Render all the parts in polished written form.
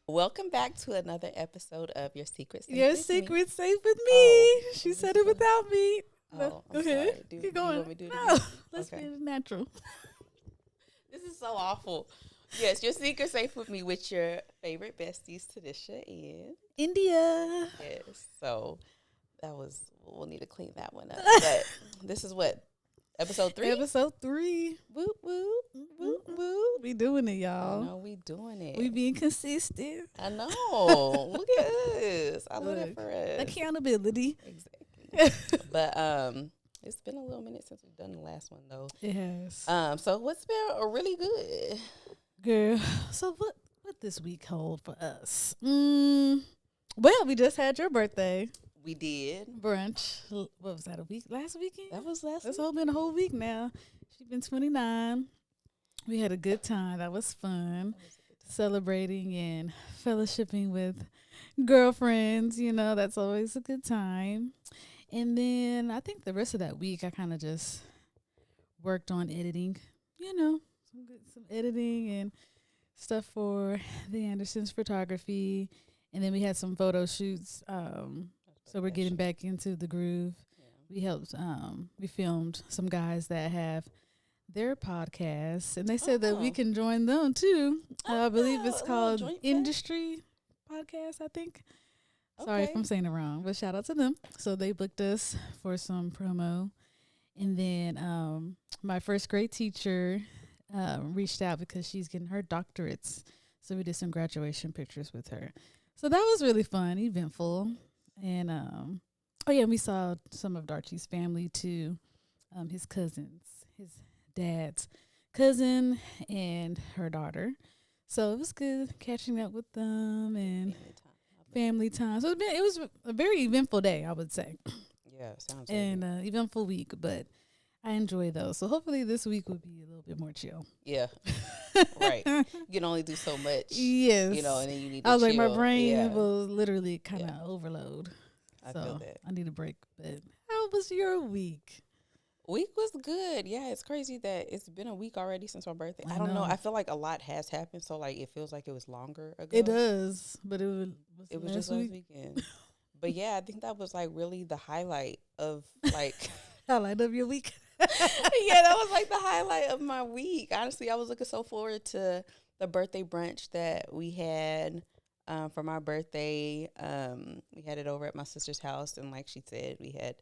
Welcome back to another episode of Your Secret Safe Your with Me. secret's safe with Oh, me. She what is said it the? without me. Oh, Go I'm ahead. sorry. Do Keep you going. want me to do it No, again? let's Okay. be natural. This is so awful. Yes, Your Secret Safe with Me with your favorite besties, Tanisha and India. yes. So that was we'll need to clean that one up. But this is what episode 3. Episode 3. Woo woo Mm-mm-mm. woo woo. We doing it, I y'all. know we doing We it. being consistent. I know. Look at us. I love that Look, for us. accountability. Exactly. But it's been a little minute since we've done the last one though. It has. So what's been a really good? Girl, so what this week hold for us? Well, we just had your birthday We did. brunch. What was that, a week? Last weekend? That was last That's week. been a whole week now. She's been 29. We had a good time. That was fun. That was a good time. Celebrating and fellowshipping with girlfriends. You know, that's always a good time. And then I think the rest of that week, I kind of just worked on editing. You know, some editing and stuff for the Andersons photography. And then we had some photo shoots. So we're getting back into the groove. Yeah. We helped. We filmed some guys that have their podcasts, and they said that we Oh. can join them too. I believe Oh, it's a little called joint Industry Podcast. I think. Sorry if Okay. I'm saying it wrong, but shout out to them. So they booked us for some promo, and then my first grade teacher reached out because she's getting her doctorates. So we did some graduation pictures with her. So that was really fun, eventful, and oh yeah, we saw some of Darcy's family too, his cousins, his dad's cousin, and her daughter. So it was good catching up with them and Family time. I bet. family time. So it was a very eventful day, I would say, Yeah, sounds and like it. eventful week. But I enjoy those. So hopefully this week will be a little bit more chill. Yeah. Right. You can only do so much. Yes. You know, and then you need to I was like, my chill. brain Yeah. will literally kind of Yeah. overload. I So feel that. I need a break. But how was your week? Week was good. Yeah, it's crazy that it's been a week already since my birthday. I I don't know. know. I feel like a lot has happened, so like it feels like it was longer ago. It does, but It was just last weekend. But yeah, I think that was like really the highlight of like Highlight of your week. yeah, that was like the highlight of my week. Honestly, I was looking so forward to the birthday brunch that we had for my birthday. We had it over at my sister's house, and like she said, we had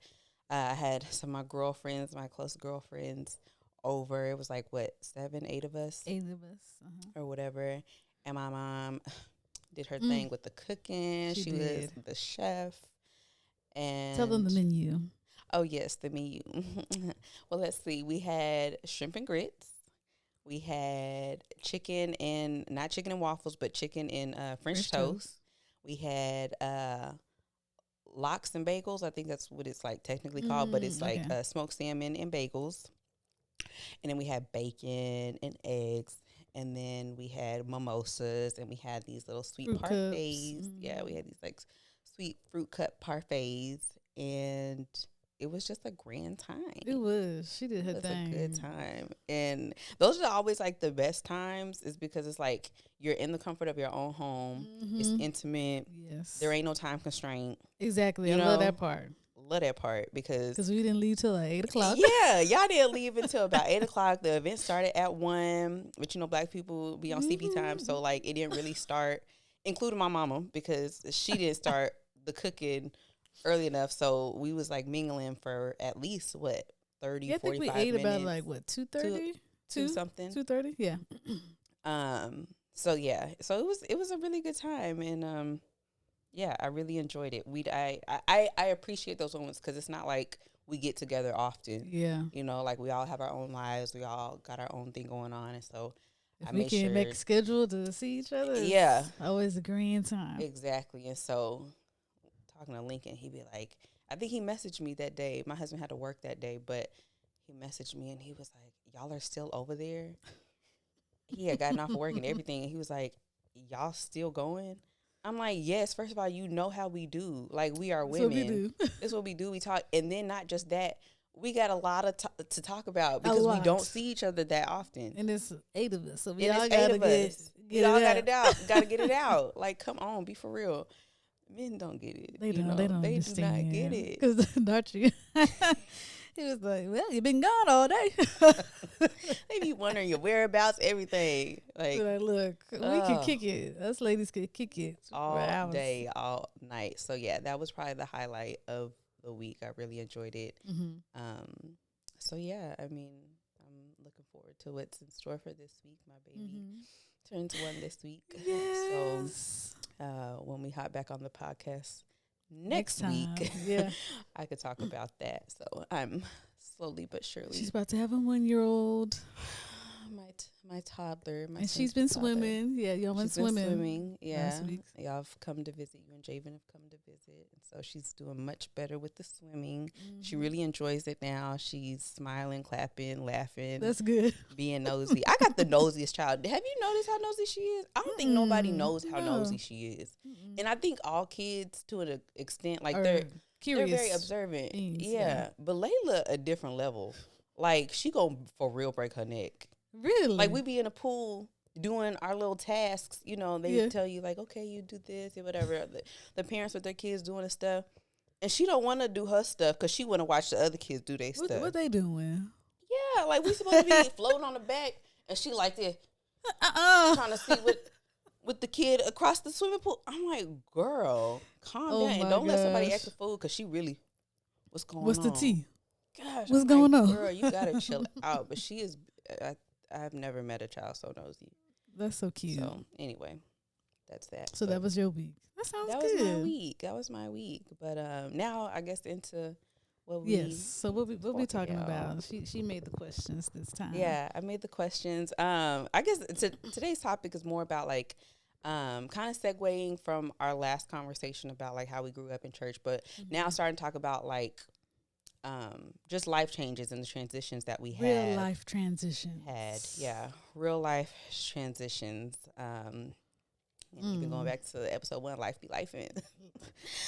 I had some of my girlfriends, my close girlfriends, over. It was like what 7, 8 of us 8 of us. Uh-huh. or whatever. And my mom did her thing with the cooking. She She was did. the chef. And Tell them the menu. oh yes, the menu. Well, let's see. We had shrimp and grits. We had chicken and not chicken and waffles, but chicken and French toast. We had lox and bagels. I think that's what it's like technically called, but it's like Okay. smoked salmon and bagels. And then we had bacon and eggs. And then we had mimosas, and we had these little sweet Fruit cups. parfaits. Yeah, we had these like sweet fruit cup parfaits, and it was just a grand time. It was. She did her It was thing. a good time. And those are always like the best times is because it's like you're in the comfort of your own home. It's Mhm. intimate. Yes. There ain't no time constraint. Exactly. You I love know? that part Love that part because because we didn't leave till like 8 o'clock. yeah, y'all didn't leave until about 8 o'clock. The event started at 1, but you know, black people be on CP time. So like it didn't really start, including my mama, because she didn't start the cooking early enough. So we was like mingling for at least what, 30, Yeah, I think 45 we ate minutes. about like what 2:30, two something. 2:30. Yeah. So yeah, so it was a really good time, and yeah, I really enjoyed it. I appreciate those moments because it's not like we get together often. Yeah. You know, like we all have our own lives, we all got our own thing going on, and so If I we made can sure make a schedule to see each other, it's Yeah. always a grand time. exactly. And so talking to Lincoln, he'd be like, I think he messaged me that day. My husband had to work that day, but he messaged me and he was like, "Y'all are still over there." He had gotten off of work and everything, and he was like, "Y'all still going?" I'm like, "Yes." First of all, you know how we do. Like we are That's women. what we do. This is what we do. We talk, and then not just that. We got a lot of to talk about A because we lot. don't see each other that often. And it's 8 of us, so we And all it's 8 gotta of get us. Get We all got it it out. Got to get it out. Like, come on, be for real. Men don't get it. They you don't. know, They don't they do understand. not get it. Because Darcy, he was like, "Well, you've been gone all day." They be wondering your whereabouts, everything. Like, Like, look, we can kick it. Us ladies could kick it for all hours. day, all night. So yeah, that was probably the highlight of the week. I really enjoyed it. So yeah, I mean, I'm looking forward to what's in store for this week. My baby turns 1 this week. Yes. So when we hop back on the podcast next week, yeah, I could talk about that. So I'm slowly but surely. She's about to have a 1-year-old. My toddler, and she's been swimming. Yeah, y'all went swimming. Yeah, last week. Y'all have come to visit. You and Javen have come to visit, and so she's doing much better with the swimming. She really enjoys it now. She's smiling, clapping, laughing. That's good. Being nosy. I got the nosiest child. Have you noticed how nosy she is? I don't think nobody knows how nosy she is, and I think all kids, to an extent, like they're curious. They're very observant. Beings, yeah, but Layla a different level. Like she gonna for real break her neck. Really? Like we be in a pool doing our little tasks, you know, they tell you like, okay, you do this or whatever. The parents with their kids doing the stuff. And she don't want to do her stuff because she want to watch the other kids do their stuff. What they doing? Yeah, like we supposed to be floating on the back and she like this. Trying to see with the kid across the swimming pool. I'm like, girl, calm down. And don't let somebody act a fool because she really, what's going on? What's the tea? Gosh, what's going on? Girl, you got to chill out. But she is, I've never met a child so nosy. That's so cute. So anyway, that's that. So that was your week. That sounds good. That was my week. But now I guess into what we So what we talking about? She made the questions this time. Yeah, I made the questions. I guess today's topic is more about like kind of segueing from our last conversation about like how we grew up in church, but now starting to talk about like just life changes and the transitions that we had. Real life transitions. Real life transitions. Even going back to episode 1, life be life in.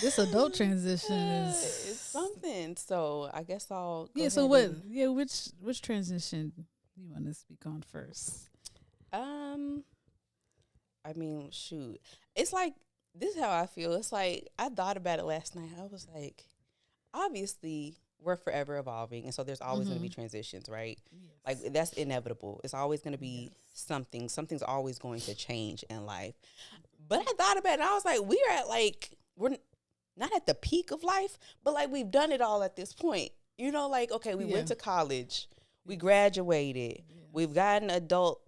This adult transition is it's something. So I guess I'll go so what? Which transition you want to speak on first? I mean, shoot. It's like this is how I feel. It's like I thought about it last night. I was like, obviously we're forever evolving, and so there's always going to be transitions, right? Yes. Like that's inevitable. It's always going to be something. Something's always going to change in life. But I thought about it, and I was like, we're not at the peak of life, but like we've done it all at this point. You know, like okay, we went to college, we graduated, we've gotten adulthood,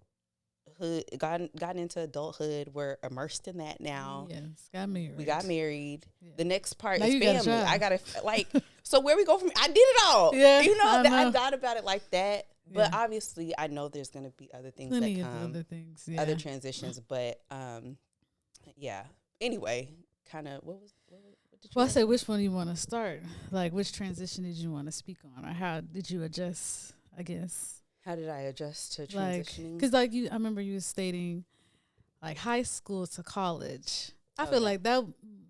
gotten into adulthood. We're immersed in that now. Yes, got married. We got married. Yeah. The next part now is family. I gotta like. So where we go from? I did it all. Yeah, you know, I thought about it like that. But obviously, I know there's gonna be other things that come, other things, other transitions. But yeah. Anyway, kind of what did you I say which one you want to start? Like which transition did you want to speak on, or how did you adjust? I guess. How did I adjust to transitioning? Because I remember you stating like high school to college. I feel like that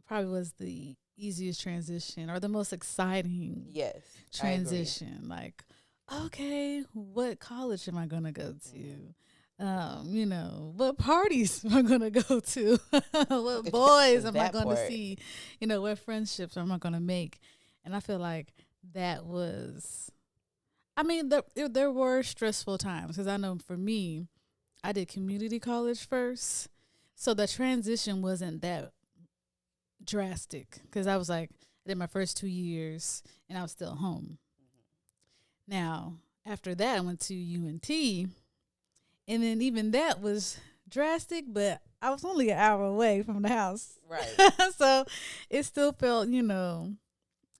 probably was the easiest transition or the most exciting transition. Like, okay, what college am I going to go to? You know, what parties am I going to go to? What boys am I going to see? You know, what friendships am I going to make? And I feel like that was... I mean, there were stressful times because I know for me, I did community college first. So the transition wasn't that drastic because I was like, I did my first 2 years and I was still home. Now, after that, I went to UNT. And then even that was drastic, but I was only an hour away from the house. Right. So it still felt, you know...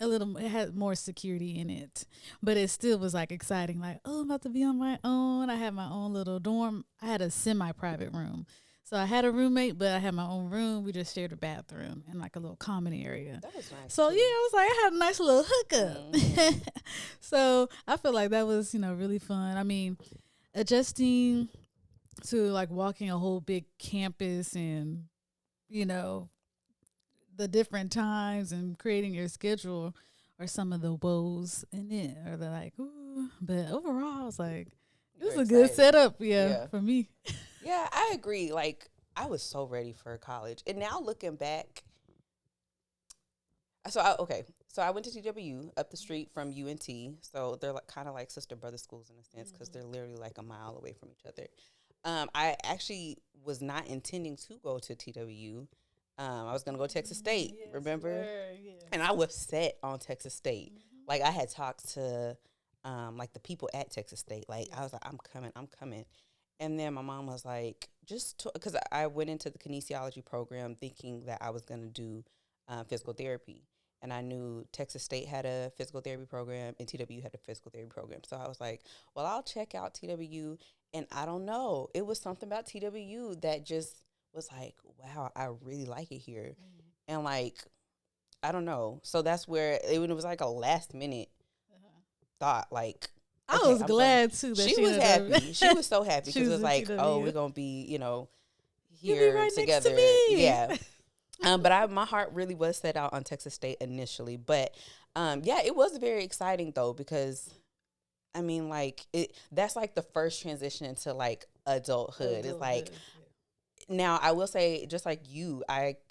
it had more security in it, but it still was like exciting. Like, oh, I'm about to be on my own. I had my own little dorm. I had a semi-private room. So I had a roommate, but I had my own room. We just shared a bathroom and like a little common area. That was nice. So, yeah, I was like, I had a nice little hookup. Mm-hmm. So I feel like that was, you know, really fun. I mean, adjusting to like walking a whole big campus and, you know, the different times and creating your schedule are some of the woes in it. Or they're like, ooh. But overall, I was like, it was a good setup, for me. Yeah, I agree. Like, I was so ready for college. And now looking back, so I went to TW up the street from UNT. So they're like kind of like sister brother schools in a sense because they're literally like a mile away from each other. I actually was not intending to go to TW. I was gonna go to Texas State, Yes, remember? yeah. And I was set on Texas State. Like I had talked to like the people at Texas State. Like I was like, I'm coming. And then my mom was like, because I went into the kinesiology program thinking that I was gonna do physical therapy. And I knew Texas State had a physical therapy program and TW had a physical therapy program. So I was like, well, I'll check out TW. And I don't know. It was something about TW that just was like, wow, I really like it here. And like, I don't know. So that's where it was like a last minute thought. Like, I okay, was glad too that she was ended up- happy. She was so happy She because it was was in like, TW. oh, we're going to be, You'll be here right next together. to me. Yeah. But my heart really was set out on Texas State initially. But yeah, it was very exciting though because I mean, like that's like the first transition into like adulthood. It's like now I will say, just like you,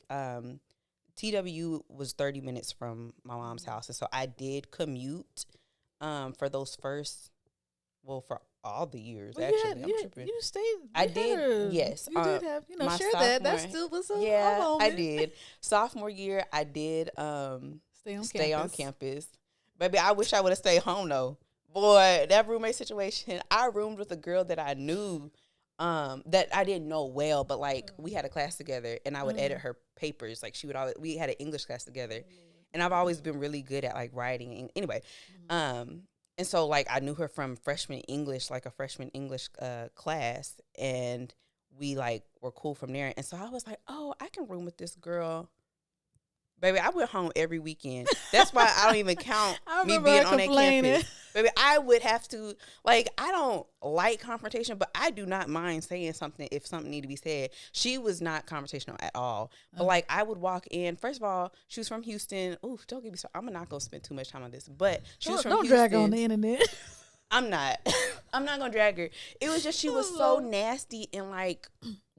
TW was 30 minutes from my mom's house, and so I did commute for those first, for all the years actually. I'm tripping. You stayed. I did, yes. You did have, my share that. That sophomore- still was a yeah, moment. I did. Sophomore year, I did Stay on campus. Baby, I wish I would have stayed home though. Boy, that roommate situation. I roomed with a girl that I knew, that I didn't know well, but like we had a class together, and I would edit her papers. Like we had an English class together, and I've always been really good at like writing. And anyway, and so like I knew her from freshman English, like a freshman English class, and we like were cool from there. And so I was like, oh, I can room with this girl. Baby, I went home every weekend. That's why I don't even count me being on that campus. Baby, I would have to, like, I don't like confrontation, but I do not mind saying something if something need to be said. She was not confrontational at all. But, like, I would walk in. First of all, she was from Houston. Ooh, don't get me started. I'm not going to spend too much time on this. But she was from Houston. Don't drag her on the internet. I'm not. I'm not going to drag her. It was just she was so nasty and, like,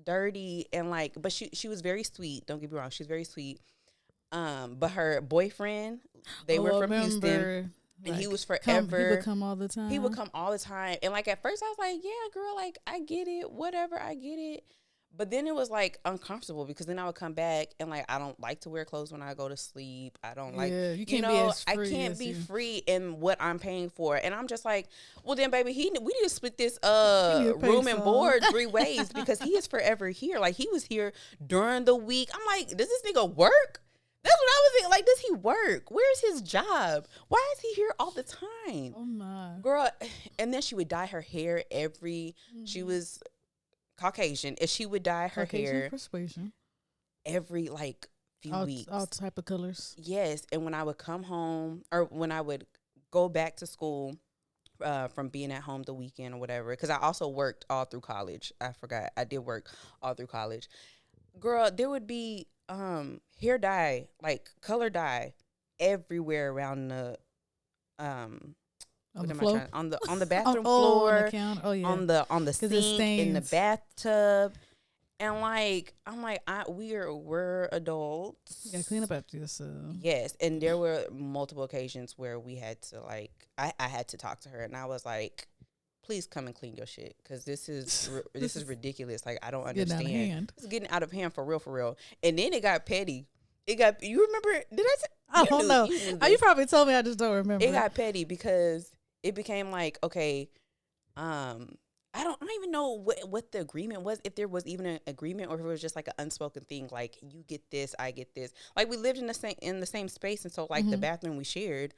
dirty and, like, but she was very sweet. Don't get me wrong. She was very sweet. But her boyfriend, they were from Houston, and he was forever. He would come all the time. He would come all the time, and like at first I was like, "Yeah, girl, like I get it, whatever, I get it." But then it was like uncomfortable because then I would come back and like I don't like to wear clothes when I go to sleep. I don't like, you can't be as free I can't as be you. free in what I'm paying for, and I'm just like, well, then, baby, we need to split this room and board 3 ways because he is forever here. Like he was here during the week. I'm like, does this nigga work? That's what I was thinking. Like, does he work? Where's his job? Why is he here all the time? Oh my girl! And then she would dye her hair She was Caucasian, and she would dye her hair persuasion every like few weeks. All type of colors. Yes, and when I would come home or when I would go back to school from being at home the weekend or whatever, because I also worked all through college. I forgot I did work all through college. Girl, there would be hair dye, like color dye, everywhere around the on the floor? On the bathroom floor, on the counter. Oh yeah, on the sink, in the bathtub, and like I'm like we're adults. You gotta clean up after yourself. Yes, and there were multiple occasions where we had to like I had to talk to her, and I was like, please come and clean your shit because this is ridiculous. Like I don't understand. Getting out of hand. It's getting out of hand for real. And then it got petty. You remember? Did I? I don't know. You probably told me. I just don't remember. It got petty because it became like, okay, I don't even know what the agreement was. If there was even an agreement, or if it was just like an unspoken thing. Like you get this, I get this. Like we lived in the same space, and so like the bathroom we shared,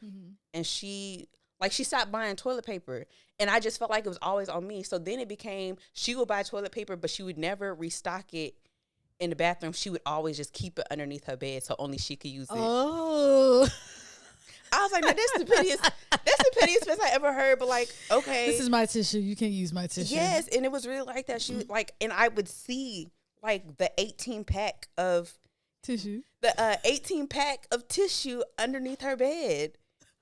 and she stopped buying toilet paper, and I just felt like it was always on me. So then it became she would buy toilet paper, but she would never restock it in the bathroom. She would always just keep it underneath her bed so only she could use it. Oh, I was like, now that's the pettiest fence I ever heard. But like, okay, this is my tissue. You can't use my tissue. Yes, and it was really like that. She like, and I would see like the 18-pack of tissue, the 18-pack of tissue underneath her bed.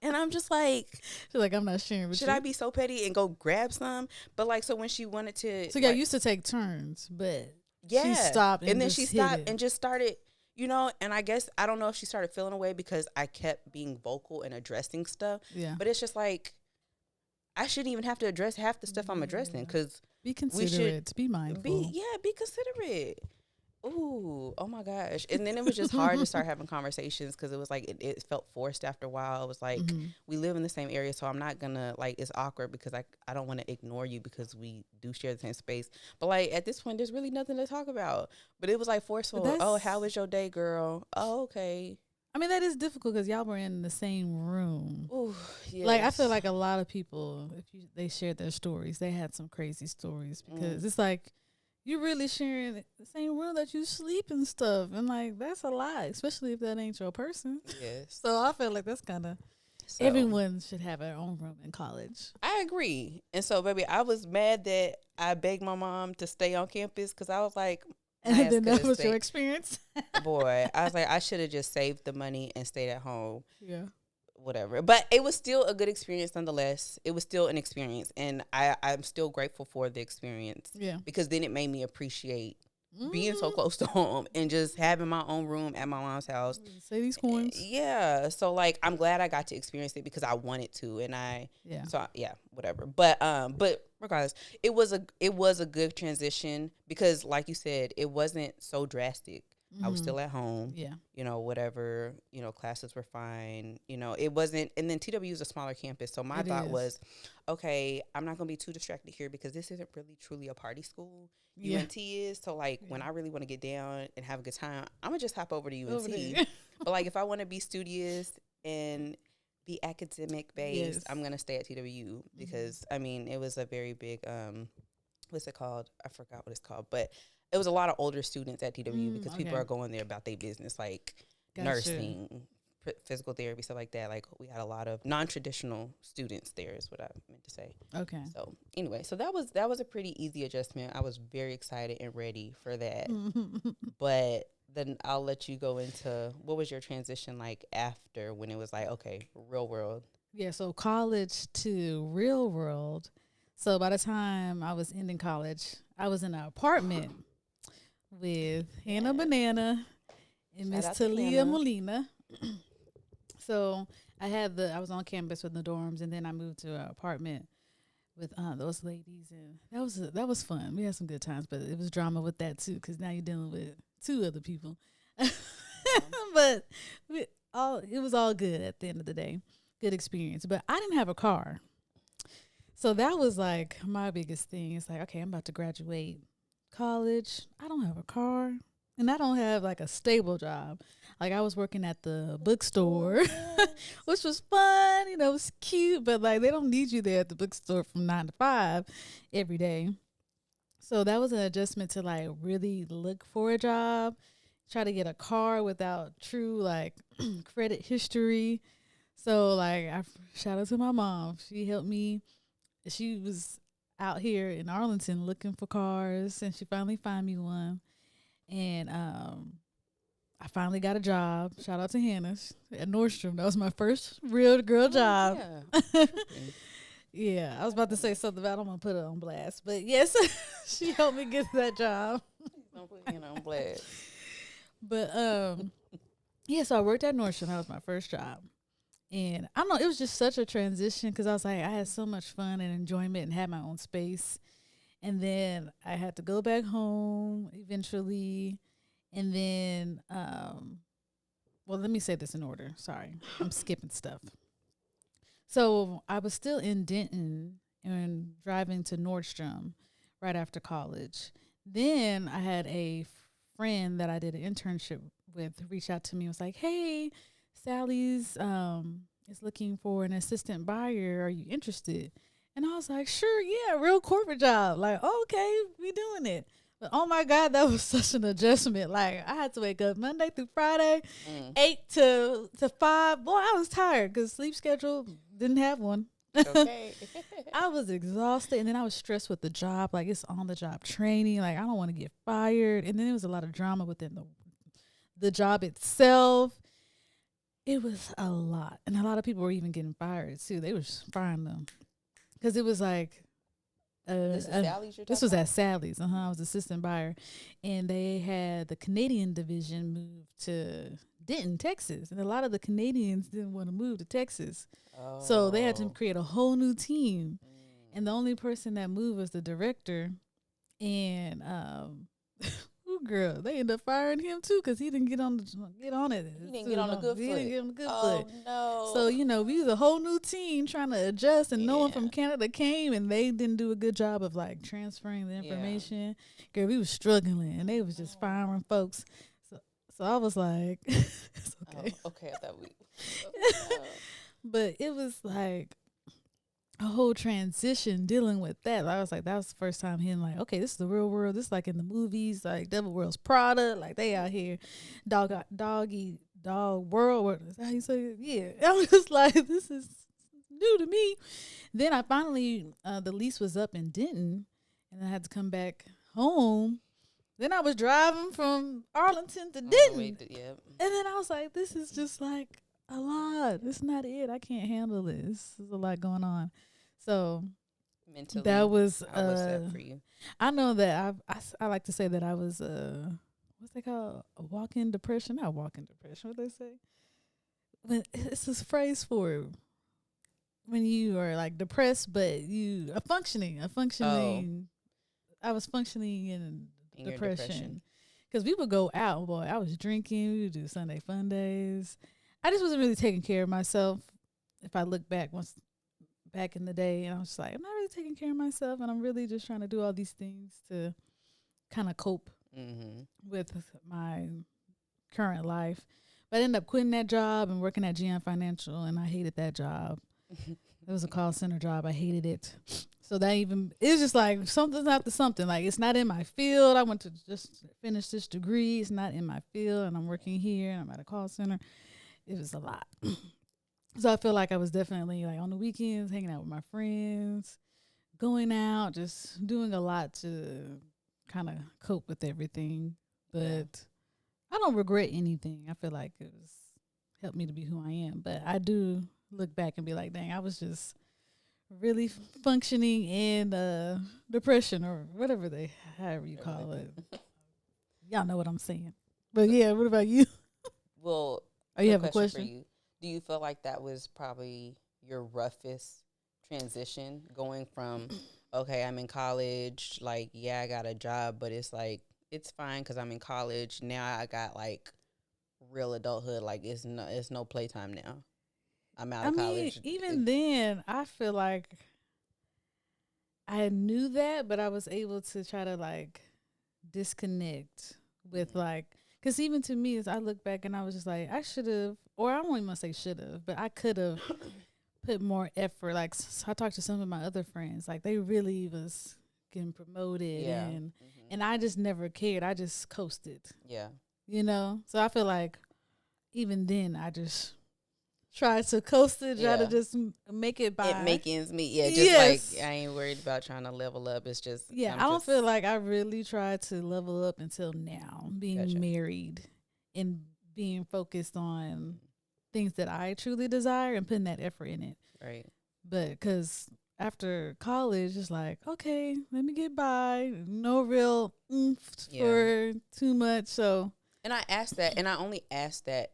And I'm just like, She's like, I'm not sharing with should you. I be so petty and go grab some? But like, so when she wanted to, So yeah, I like, used to take turns, but she yeah, stopped and and then she just hit stopped it. and just started, and I guess I don't know if she started feeling away because I kept being vocal and addressing stuff. Yeah. But it's just like I shouldn't even have to address half the stuff I'm addressing Yeah. because Be we should considerate. Be mindful. be considerate. Ooh, oh my gosh. And then it was just hard to start having conversations because it was like it felt forced after a while. It was like we live in the same area, so I'm not gonna like it's awkward because I don't want to ignore you because we do share the same space. But like at this point there's really nothing to talk about. But it was like But forceful. Oh, how that's, was your day, girl? Oh, okay. I mean, that is difficult because y'all were in the same room. Ooh, Like, I feel yes. like a lot of people, if they shared their stories, they had some crazy stories because Mm, it's like you're really sharing the same room that you sleep and stuff, and like that's a lot, especially if that ain't your person. yes. So I feel like that's kind of, So everyone should have their own room in college. I agree. And so, baby, I was mad that I begged my mom to stay on campus because I was like, my And ass then could that have was your stayed. experience. Boy, I was like, I should have just saved the money and stayed at home, Yeah. whatever. But it was still a good experience nonetheless. It was still an experience. And I'm still grateful for the experience Yeah. because then it made me appreciate being so Mm-hmm. close to home and just having my own room at my mom's house. Say these coins. Yeah, so like I'm glad I got to experience it because I wanted to, and Yeah. yeah, whatever. But regardless, it was a good transition because like you said, it wasn't so drastic. I was Mm-hmm. still at home, Yeah. whatever, classes were fine. It wasn't, and then TW is a smaller campus, so my It thought is. was, okay, I'm not gonna be too distracted here because this isn't really truly a party school. Yeah. UNT is. So like when Yeah. I really want to get down and have a good time, I'm gonna just hop over to Over UNT. there. But like if I want to be studious and be academic based, Yes. I'm gonna stay at TWU Mm-hmm. because I mean it was a very big what's it called? I forgot what it's called, but it was a lot of older students at TWU because people Okay. are going there about their business, like Gotcha. nursing, physical therapy, stuff like that. Like we had a lot of non-traditional students there, is what I meant to say. Okay. So anyway, so that was a pretty easy adjustment. I was very excited and ready for that. But then I'll let you go into what was your transition like after when it was like, okay, real world. Yeah, so college to real world. So by the time I was ending college, I was in an apartment with Hannah Yeah. Banana and Shout Miss out to Talia Hannah. Molina. So I was on campus with the dorms, and then I moved to an apartment with those ladies, and that was fun. We had some good times, but it was drama with that too, because now you're dealing with two other people. But it was all good at the end of the day. Good experience. But I didn't have a car. So that was like my biggest thing. It's like, okay, I'm about to graduate college. I don't have a car. And I don't have like a stable job. Like I was working at the bookstore, which was fun, it was cute, but like they don't need you there at the bookstore from 9 to 5 every day. So that was an adjustment to like really look for a job, try to get a car without true like credit history. So like shout out to my mom. She helped me. She was out here in Arlington looking for cars, and she finally found me one. And I finally got a job. Shout out to Hannah at Nordstrom. That was my first real girl Oh job. yeah. Tripping. Yeah, I was about to say something, but I don't want to put it on blast. But yes, she helped me get that job. Don't put Hannah on blast. But yeah, so I worked at Nordstrom. That was my first job. And I don't know, it was just such a transition because I was like, I had so much fun and enjoyment and had my own space. And then I had to go back home eventually. And then, well, let me say this in order. Sorry, I'm skipping stuff. So I was still in Denton and driving to Nordstrom right after college. Then I had a friend that I did an internship with reach out to me and was like, hey, Sally's is looking for an assistant buyer. Are you interested? And I was like, sure, yeah, real corporate job. Like, okay, we doing it. But oh my God, that was such an adjustment. Like I had to wake up Monday through Friday, Mm, 8 to 5. Boy, I was tired because sleep schedule didn't have one. okay. I was exhausted, and then I was stressed with the job. Like it's on the job training. Like I don't want to get fired. And then there was a lot of drama within the job itself. It was a lot, and a lot of people were even getting fired too. They was firing them because it was like, uh, This is uh, Sally's you're this talking was at about? Sally's. I was assistant buyer, and they had the Canadian division move to Denton, Texas, and a lot of the Canadians didn't want to move to Texas, so they had to Oh. create a whole new team. And Mm. the only person that moved was the director, and ooh, girl, they ended up firing him too because he didn't get on it He didn't get too on the long. good He didn't foot. get on the good Oh foot. So, no. we was a whole new team trying to adjust, and no one Yeah. from Canada came, and they didn't do a good job of like transferring the Yeah. information. Girl, we was struggling, and they was just No. firing folks. So, so I was like, it's Oh, okay. okay. I thought we. Oh, no. But it was like a whole transition dealing with that. I was like, that was the first time hearing like, okay, this is the real world. This is like in the movies, like Devil Wears Prada, like they out here, doggy dog world. What is that how you say it? Yeah, I was just like, this is new to me. Then I finally, the lease was up in Denton, and I had to come back home. Then I was driving from Arlington to On the way Denton, to, yep. and then I was like, this is just like a lot. It's not it. I can't handle this. There's a lot going on. So that Mentally, was how was that for you? I know that I like to say that I was what's they call a walk-in depression? Not walk-in depression. What they say? When it's this phrase for it, when you are like depressed, but you are functioning, a Oh, functioning. I was functioning in in your depression. depression because we would go out. Boy, I was drinking. We would do Sunday fun days. I just wasn't really taking care of myself. If I look back once back in the day, and I was just like, I'm not really taking care of myself, and I'm really just trying to do all these things to kind of cope Mm-hmm. with my current life. But I ended up quitting that job and working at GM Financial, and I hated that job. It was a call center job. I hated it. So that even it's just like something's after something. Like it's not in my field. I went to just finish this degree. It's not in my field, and I'm working here. And I'm at a call center. It was a lot. So I feel like I was definitely like on the weekends hanging out with my friends, going out, just doing a lot to kind of cope with everything. Yeah. But I don't regret anything. I feel like it was helped me to be who I am. But I do look back and be like, dang, I was just really functioning in depression or whatever however you Whatever call it. they- Y'all know what I'm saying. But yeah, what about you? Well, Oh, you quick have a question for question? you. Do you feel like that was probably your roughest transition going from, okay, I'm in college, like, yeah, I got a job, but it's like, it's fine because I'm in college. Now I got like real adulthood. Like, it's no playtime now. I'm out I of mean, college. even then, I feel like I knew that, but I was able to try to like disconnect with like, because even to me, as I look back and I was just like, I should have, or I don't even want to say should have, but I could have put more effort. Like, I talked to some of my other friends, like they really was getting promoted, Yeah. and Mm-hmm. and I just never cared. I just coasted, Yeah. you know. So I feel like even then, I just tried to coast it, try to Yeah. just make it It by. make ends meet. Yeah. Just like, Yes. I ain't worried about trying to level up. It's just, Yeah, I'm I don't just, feel like I really tried to level up until now, being gotcha. married and being focused on things that I truly desire and putting that effort in it. Right. But because after college, it's like, okay, let me get by. No real oomph Yeah. for too much. So, And I asked that, and I only asked that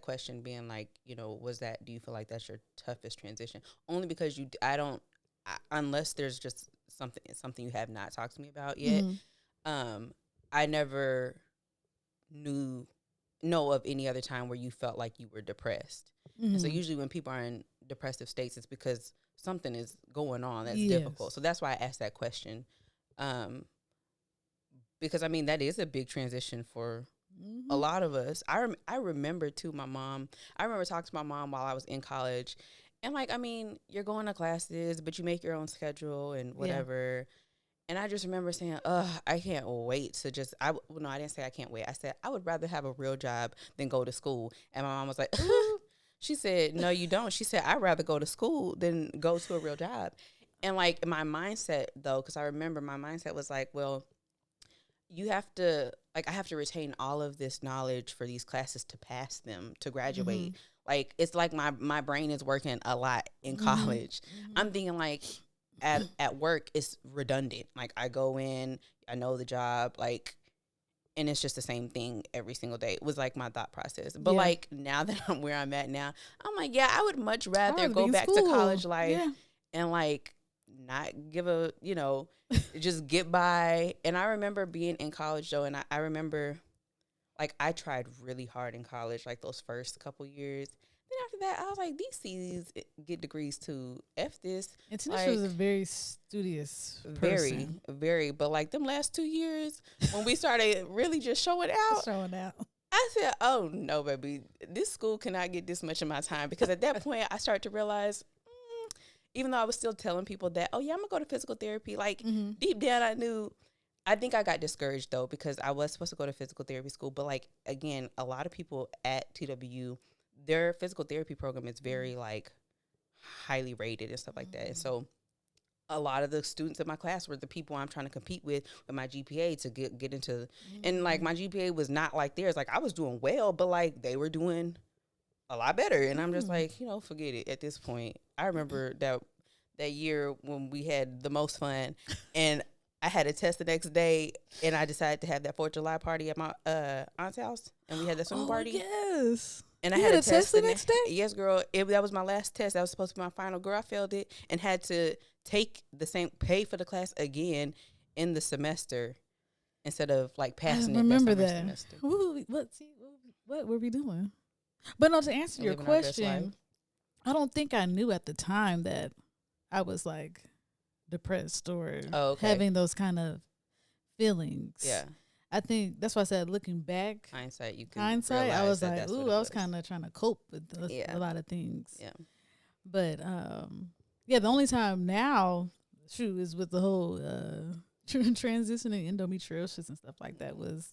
question being like, was that, do you feel like that's your toughest transition? Only because unless there's just something you have not talked to me about yet, mhm, um, I never knew know of any other time where you felt like you were depressed. And so mhm. usually when people are in depressive states, it's because something is going on that's difficult. Yes. So that's why I asked that question. Um, because I mean, that is a big transition for a Mhm. lot of us. I remember too, I remember talking to my mom while I was in college. And like, I mean, you're going to classes, but you make your own schedule and Yeah. whatever. And I just remember saying, I can't wait to just, well, no, I didn't say I can't wait. I said, I would rather have a real job than go to school. And my mom was like, Ooh. she said, no, you don't. She said, I'd rather go to school than go to a real job. And like my mindset though, because I remember my mindset was like, well, you have to, like I have to retain all of this knowledge for these classes to pass them to graduate. Like it's like my brain is working a lot in college. I'm thinking like at work it's redundant. Like I go in, I know the job, like, and it's just the same thing every single day. It was like my thought process. But like now that I'm where I'm at now, I'm like, yeah, I would much rather go back to college life and like not give a, you know, just get by. And I remember being in college though, and I remember like I tried really hard in college, like those first couple years. Then after that, I was like, these C's get degrees too. F this. And Tanisha like, was a very studious person. Very. But like them last 2 years, when we started really just showing out, I said, oh no, baby, this school cannot get this much of my time. Because at that point, I started to realize, even though I was still telling people that, oh yeah, I'm gonna go to physical therapy, like deep down I knew. I think I got discouraged though, because I was supposed to go to physical therapy school, but like again, a lot of people at TWU, their physical therapy program is very like highly rated and stuff like that. And so a lot of the students in my class were the people I'm trying to compete with my GPA to get into. And like my GPA was not like theirs. Like I was doing well, but like they were doing a lot better. And I'm just like, you know, forget it at this point. I remember that year when we had the most fun, and I had a test the next day, and I decided to have that 4th of July party at my aunt's house, and we had that swimming party. Yes. And I had a test the next day? Yes, girl. That was my last test. That was supposed to be my final. Girl, I failed it and had to pay for the class again in the semester instead of like passing it. Remember that. Semester. What were we doing? But no, to answer your question, I don't think I knew at the time that I was like depressed or having those kind of feelings. Yeah. I think that's why I said, looking back, hindsight, I was like, ooh, I was kind of trying to cope with a lot of things. Yeah. But, the only time now, is with the whole transitioning endometriosis and stuff like that was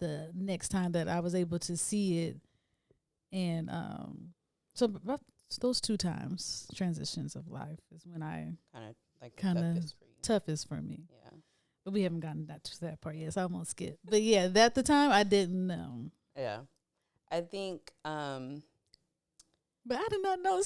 the next time that I was able to see it. And so those 2 times, transitions of life, is when I kind of toughest for me. Yeah. But we haven't gotten to that part yet, so I won't skip. But yeah, at the time I didn't know. Yeah. I think but I did not know,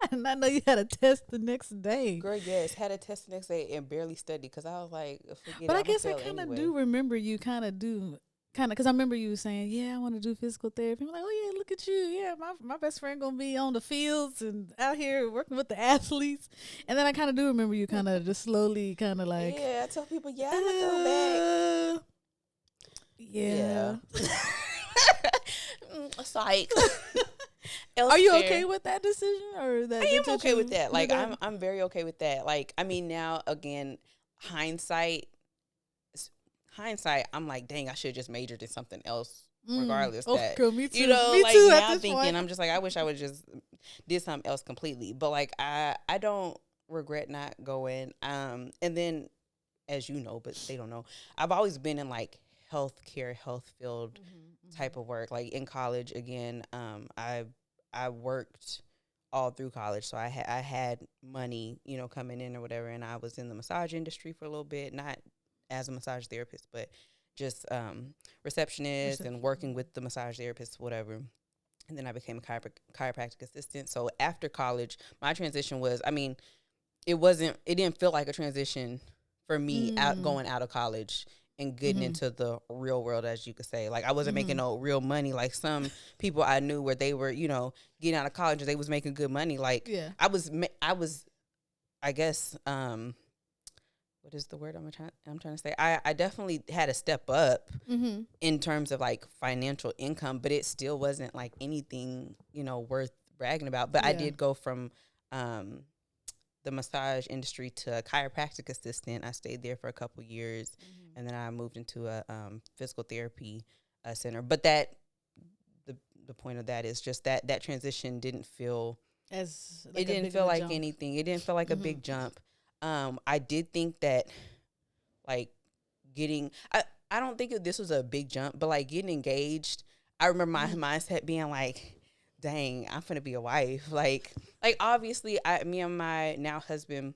I did not know you had a test the next day. Girl, yes, had a test the next day and barely studied because I was like, but I guess I kind of do remember you because I remember you saying, yeah, I want to do physical therapy. I'm like, oh yeah, look at you. Yeah, my best friend going to be on the fields and out here working with the athletes. And then I kind of do remember you kind of just slowly kind of like. Yeah, I tell people, yeah, I'm going to go back. Yeah. Psych. Are you okay with that decision or that? I am okay with that. Like I'm very okay with that. Like I mean, now again, hindsight, I'm like, dang, I should have just majored in something else. Regardless, that girl, me too. You know, me like too now thinking, I'm just like, I wish I would just did something else completely. But like, I don't regret not going. And then, as you know, but they don't know, I've always been in like healthcare, health field type of work. Like in college, again, I worked all through college, so I had money, you know, coming in or whatever, and I was in the massage industry for a little bit, not as a massage therapist, but just receptionist and working with the massage therapist, whatever. And then I became a chiropractic assistant. So after college, my transition was, I mean, it didn't feel like a transition for me going out of college and getting into the real world, as you could say. Like I wasn't making no real money like some people I knew where they were, you know, getting out of college and they was making good money. Like I was, I guess, what is the word I'm trying to say? I definitely had to step up in terms of like financial income, but it still wasn't like anything, you know, worth bragging about. But I did go from the massage industry to a chiropractic assistant. I stayed there for a couple years, and then I moved into a physical therapy center. But that the point of that is just that transition didn't feel as like it didn't feel like anything. It didn't feel like a big jump. I did think that like getting I don't think this was a big jump, but like getting engaged, I remember my mindset being like, dang, I'm finna be a wife. Like obviously me and my now husband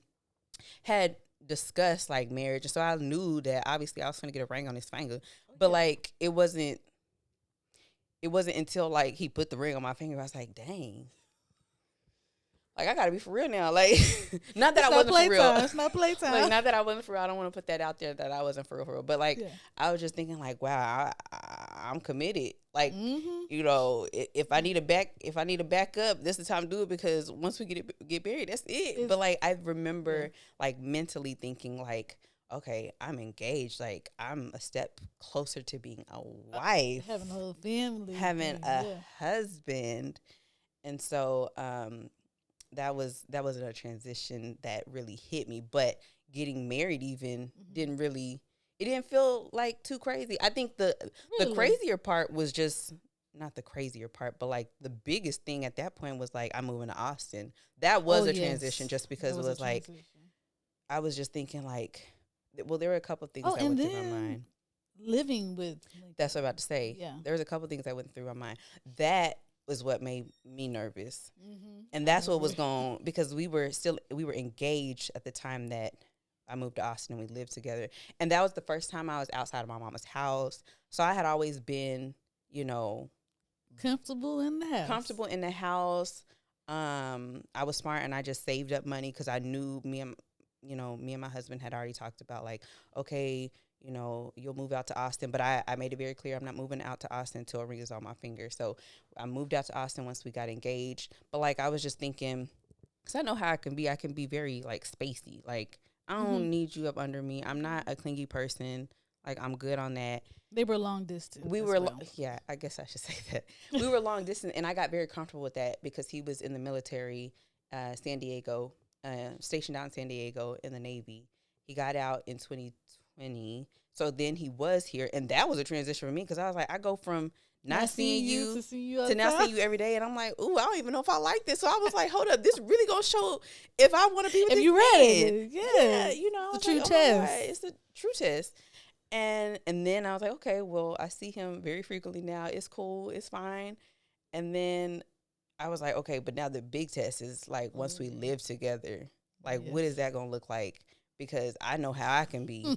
had discuss like marriage, and so I knew that obviously I was going to get a ring on his finger, but like it wasn't until like he put the ring on my finger I was like, dang. Like, I gotta be for real now. Like, not that It's I not wasn't for real. playtime. It's not playtime. Like, not that I wasn't for real. I don't want to put that out there that I wasn't for real. But like, Yeah. I was just thinking like, wow, I'm committed. Like, Mm-hmm. you know, if I need a backup, this is the time to do it, because once we get married, that's it. But like, I remember like mentally thinking like, okay, I'm engaged. Like, I'm a step closer to being a wife, having a whole family, having a husband, and so that was a transition that really hit me. But getting married even didn't feel like too crazy. I think the crazier part was just not the crazier part, but like the biggest thing at that point was like I'm moving to Austin. That was a transition, just because it was like I was just thinking like, well, there were a couple of things that went through my mind. Living with that's what I'm about to say. Yeah, there was a couple of things that went through my mind. That was what made me nervous. And that's what was going, because we were engaged at the time that I moved to Austin and we lived together. And that was the first time I was outside of my mama's house. So I had always been, you know, comfortable in the house. I was smart and I just saved up money because I knew me and my husband had already talked about like, okay, you know, you'll move out to Austin. But I made it very clear I'm not moving out to Austin until a ring is on my finger. So I moved out to Austin once we got engaged. But like, I was just thinking, because I know how I can be very like spacey. Like, I don't need you up under me. I'm not a clingy person. Like, I'm good on that. They were long distance. We were, yeah, I guess I should say that. We were long distance, and I got very comfortable with that because he was in the military, San Diego, stationed out in San Diego in the Navy. He got out in 2020. So then he was here, and that was a transition for me because I was like, I go from not seeing you to now seeing you every day, and I'm like, ooh, I don't even know if I like this. So I was like, hold up, this really gonna show if I want to be with this man. Ready. Yeah, you know, it's a true test. It's a true test. And then I was like, okay, well, I see him very frequently now. It's cool, it's fine. And then I was like, okay, but now the big test is like once we live together, like what is that gonna look like? Because I know how I can be.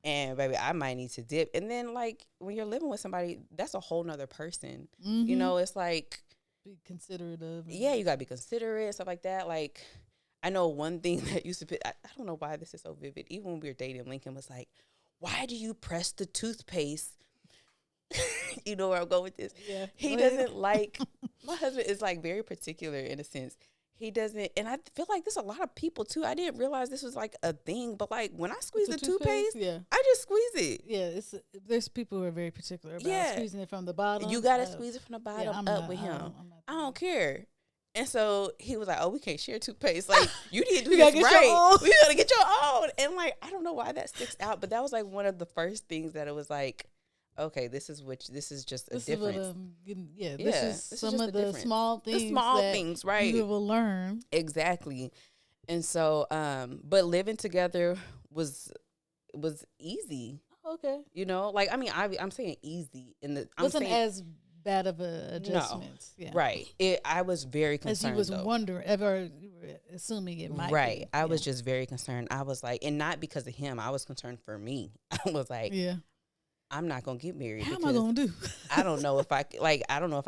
And baby, I might need to dip. And then like when you're living with somebody, that's a whole nother person. You know, it's like be considerate of. Yeah, you gotta be considerate, stuff like that. Like, I know one thing that used to be, I don't know why this is so vivid. Even when we were dating, Lincoln was like, why do you press the toothpaste? You know where I'm going with this. Yeah. He doesn't like, my husband is like very particular in a sense. He doesn't, and I feel like there's a lot of people too. I didn't realize this was like a thing, but like when I squeeze the toothpaste, I just squeeze it. Yeah, there's people who are very particular about squeezing it from the bottom. You gotta squeeze it from the bottom up with him. I don't care. And so he was like, "Oh, we can't share toothpaste. Like, you need to do this right. We gotta get your own." And like, I don't know why that sticks out, but that was like one of the first things that it was like, okay, this is just a difference. This is some of the small things, right? You will learn. Exactly. And so, but living together was easy. Okay. You know, like, I mean, I'm saying easy in the wasn't as bad of a adjustment. No. Yeah. Right. I was very concerned. As you was wondering, ever you were assuming it might right. be. I was just very concerned. I was like, and not because of him. I was concerned for me. I was like, I'm not gonna get married. How am I gonna do? I don't know if I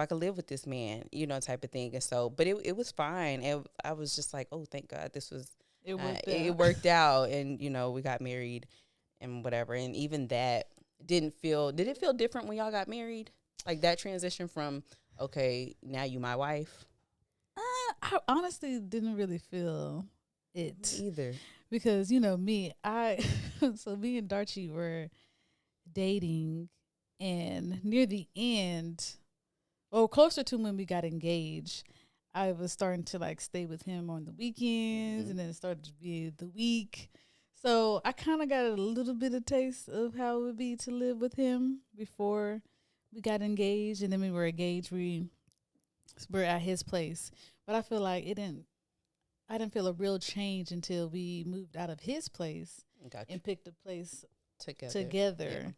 could live with this man, you know, type of thing. And so, but it was fine. And I was just like, oh, thank God, this was it worked out, and you know, we got married and whatever. And even that did it feel different when y'all got married? Like that transition from, okay, now you my wife? I honestly didn't really feel it either. Because, you know, me and Darchie were dating, and near the end, or closer to when we got engaged, I was starting to like stay with him on the weekends, and then it started to be the week. So I kind of got a little bit of taste of how it would be to live with him before we got engaged. And then we were engaged. We were at his place. But I feel like I didn't feel a real change until we moved out of his place and picked a place together. Yeah.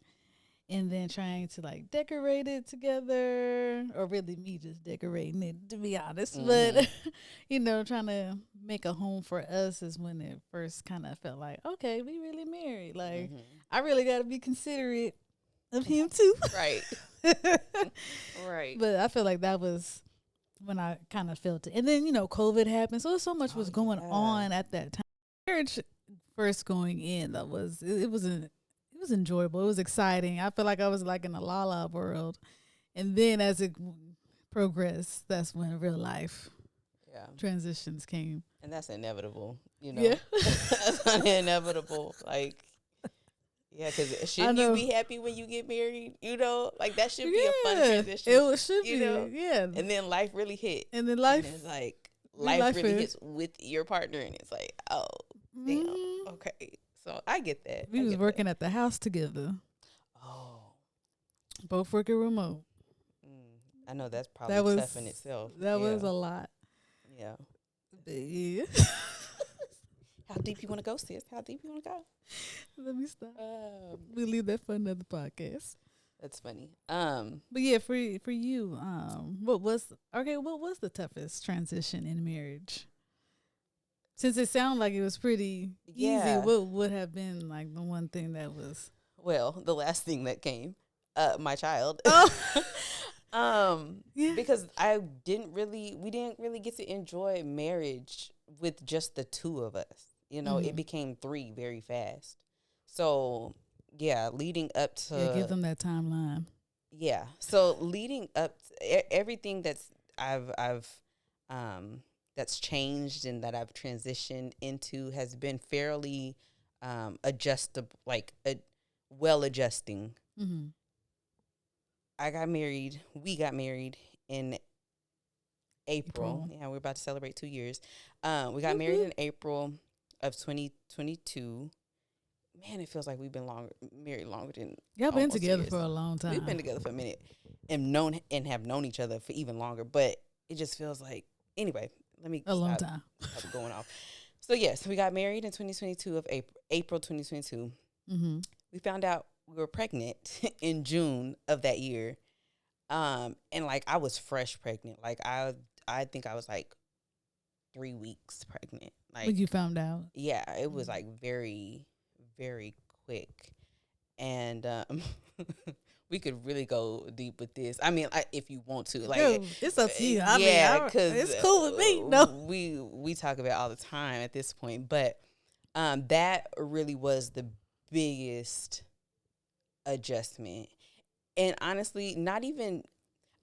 and then trying to like decorate it together, or really me just decorating it, to be honest. Mm-hmm. But trying to make a home for us is when it first kind of felt like, okay, we really married. Like, Mm-hmm. I really got to be considerate of him too. Right. Right. But I feel like that was when I kind of felt it. And then, COVID happened. So so much Oh was going yeah. on at that time. Marriage first going in, that was, it was enjoyable. It was exciting. I feel like I was like in a la la world. And then as it progressed, that's when real life Yeah. transitions came. And that's inevitable. Yeah. That's inevitable. Like, yeah, because I shouldn't you know. be happy when you get married? Like that should be a fun Yeah. transition. Should You be. know, Yeah. and then life really hit, And then and it's life, like real life life really is. hits with your partner, and it's like, oh, damn, Hmm. okay. So I get that. We I was get that. working at the house together, Oh, both working remote. I know that's That probably was tough in itself. that Yeah, was a lot. yeah. But yeah. How deep you want to go, sis? How deep you want to go? Let me stop. Um, We'll leave that for another podcast. that's funny. But yeah, for you, what was the toughest transition in marriage? Since it sounded like it was pretty easy, Yeah. what would have been like the one thing that was Well, the last thing that came, my child. Oh yeah. Because we didn't really get to enjoy marriage with just the two of us. It Mm-hmm. became three very fast. So, yeah, leading up Yeah, give to, them that timeline. yeah. So leading up to everything I've, um, that's changed and that I've transitioned into has been fairly, adjustable, like, well adjusting. Mm-hmm. We got married in April. April. Yeah, we're about to celebrate 2 years. We got married Woo-hoo. in April of 2022. Man, it feels like we've been married longer than Y'all been almost two together years. for a long We've been time. together for a minute and have known each other for even longer. But it just feels like, anyway, let me A long time. stop going off. So yes, we got married in 2022 of April 2022. Mm-hmm. We found out we were pregnant in June of that year. And like I was fresh pregnant. Like I think I was like 3 weeks pregnant. When you Like, found out. yeah, it was Mm-hmm. like very, very quick. And we could really go deep with this. I mean, if you want to, like, Girl, it's up to you. I mean, yeah, because it's cool with me. No. we talk about it all the time at this point. But that really was the biggest adjustment. And honestly, not even,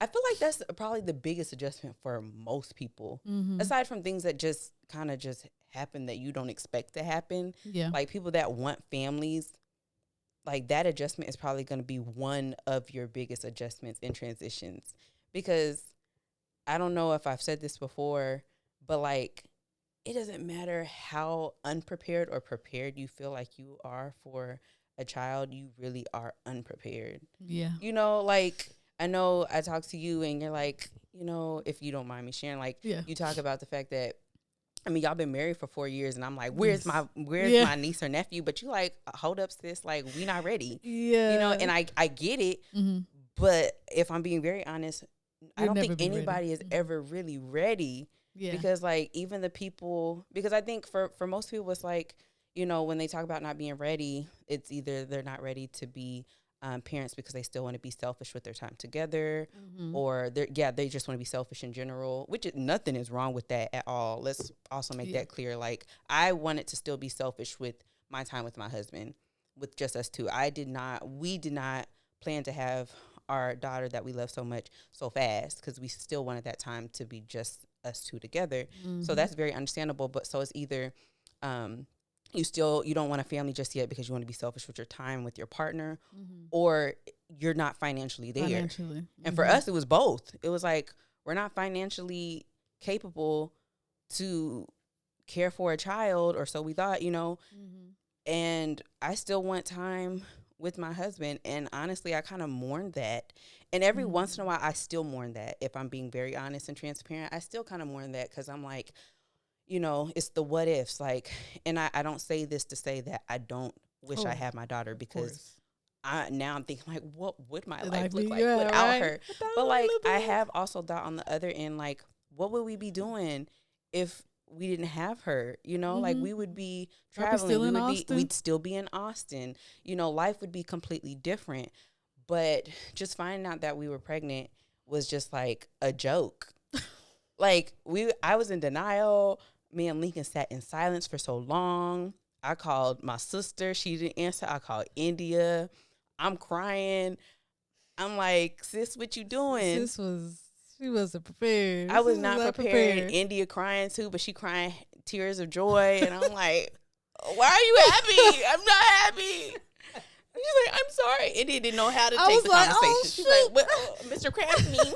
I feel like that's probably the biggest adjustment for most people, Mm-hmm. aside from things that just kind of just happen that you don't expect to happen. Yeah. Like people that want families, like that adjustment is probably going to be one of your biggest adjustments in transitions. Because I don't know if I've said this before, but like it doesn't matter how unprepared or prepared you feel like you are for a child, you really are unprepared. Yeah. Like I know I talk to you and you're like, if you don't mind me sharing, like Yeah. you talk about the fact that, I mean, y'all been married for 4 years, and I'm like, where's Yes. Yeah. my niece or nephew? But you like, hold up, sis, like we not ready, Yeah. And I get it, Mm-hmm. but if I'm being very honest, I You'll don't never think be ready. anybody is Mhm. ever really ready, Yeah. because like even the people, because I think for most people it's like, when they talk about not being ready, it's either they're not ready to be parents because they still want to be selfish with their time together, Mm-hmm. or they just want to be selfish in general, which nothing is wrong with that at all. Let's also make Yeah. that clear. Like I wanted to still be selfish with my time with my husband, with just us two. We did not plan to have our daughter that we love so much so fast, because we still wanted that time to be just us two together. Mm-hmm. So that's very understandable. But so it's either um, you don't want a family just yet because you want to be selfish with your time with your partner, Mm-hmm. or you're not financially there. Financially. And for us, it was both. It was like we're not financially capable to care for a child, or so we thought, Mm-hmm. and I still want time with my husband. And honestly, I kind of mourn that. And every once in a while, I still mourn that. If I'm being very honest and transparent, I still kind of mourn that, because I'm like, it's the what ifs. Like, and I don't say this to say that I don't wish I Oh, had my daughter, of because course. now I'm thinking like, what would my life Like look me, like yeah, without right. her? But like, I have also thought on the other end, like, what would we be doing if we didn't have her? You know, like we would be Probably traveling. still in Austin. We'd still be in Austin. You know, life would be completely different. But just finding out that we were pregnant was just like a joke. Like I was in denial. Me and Lincoln sat in silence for so long. I called my sister. She didn't answer. I called India. I'm crying. I'm like, sis, what you doing? She wasn't prepared. I was Sis not prepared. India crying too, but she crying tears of joy. And I'm like, why are you happy? I'm not happy. She's like, I'm sorry. India didn't know how to take the conversation. Oh, she's like, well, Mr. Krabs meme.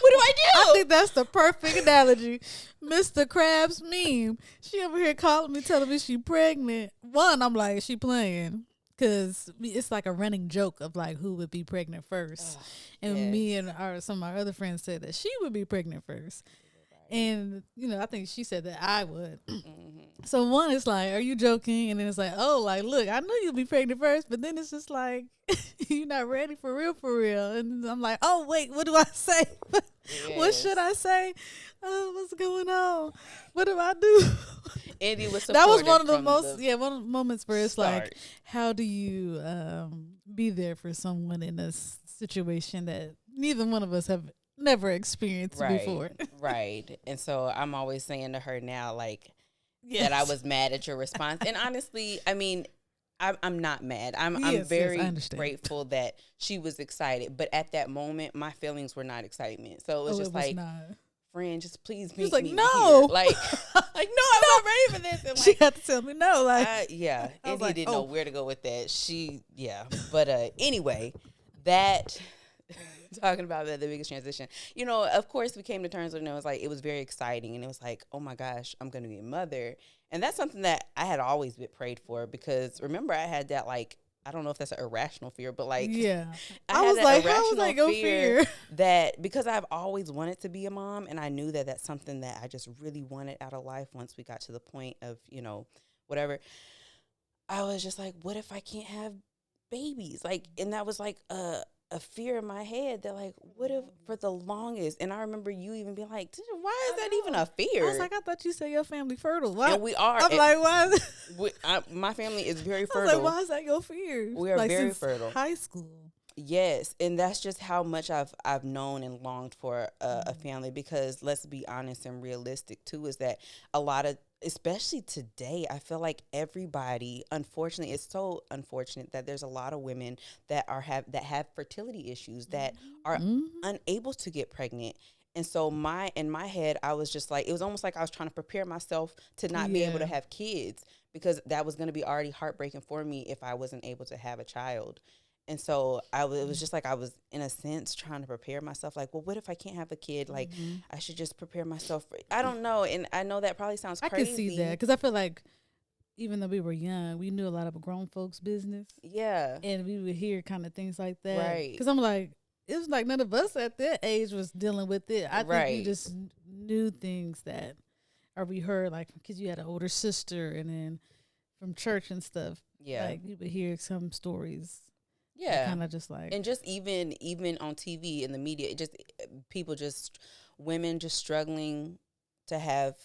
What do I do? I think that's the perfect analogy. Mr. Krabs meme. She over here calling me, telling me she pregnant. One, I'm like, she playing. Because it's like a running joke of like who would be pregnant first. And me and some of our other friends said that she would be pregnant first. And, you know, I think she said that I would. So one is like, are you joking? And then it's like, oh, like, look, I knew you'd be pregnant first. But then it's just like, you're not ready for real, for real. And I'm like, oh, wait, what do I say? What should I say? Oh, what's going on? What do I do? Andy was that was one of the most, one of the moments where it's like, how do you be there for someone in a situation that neither one of us have never experienced before? Right. And so I'm always saying to her now, like, that I was mad at your response. And honestly, I mean, I'm not mad. I'm very grateful that she was excited. But at that moment, my feelings were not excitement. So it was just like, friend, just please meet me no. Here. Like, no, I'm not ready for this. And she had to tell me no. Like, India didn't know where to go with that. But anyway, that talking about the biggest transition. You know, of course, we came to terms with it. And it was like, it was very exciting. And it was like, oh my gosh, I'm going to be a mother. And that's something that I had always been prayed for because remember, I had that, like, I don't know if that's an irrational fear, but like, I was like, how was I go fear that because I've always wanted to be a mom. And I knew that that's something that I just really wanted out of life once we got to the point of, you know, whatever. I was just like, what if I can't have babies? Like, and that was like a fear in my head that like, what if for the longest, and I remember you even being like, why is that even a fear? I was like, I thought you said your family fertile. Why? And we are. I'm like, why is my family is very fertile. I was like, why is that your fear? We are like, very since fertile. High school. Yes, and that's just how much I've known and longed for a family because let's be honest and realistic too is that a lot of especially today I feel like everybody unfortunately it's so unfortunate that there's a lot of women that have fertility issues that are unable to get pregnant. And so in my head I was just like it was almost like I was trying to prepare myself to not be able to have kids because that was going to be already heartbreaking for me if I wasn't able to have a child. And so it was just like I was, in a sense, trying to prepare myself. Like, well, what if I can't have a kid? Like, I should just prepare myself. I don't know. And I know that probably sounds crazy. I can see that because I feel like even though we were young, we knew a lot of grown folks' business. Yeah. And we would hear kind of things like that. Right. Because I'm like, it was like none of us at that age was dealing with it. I think we just knew things that, or we heard, like, because you had an older sister and then from church and stuff. Yeah. Like, you would hear some stories. Yeah, kind of just like, and just even on TV in the media, women just struggling to have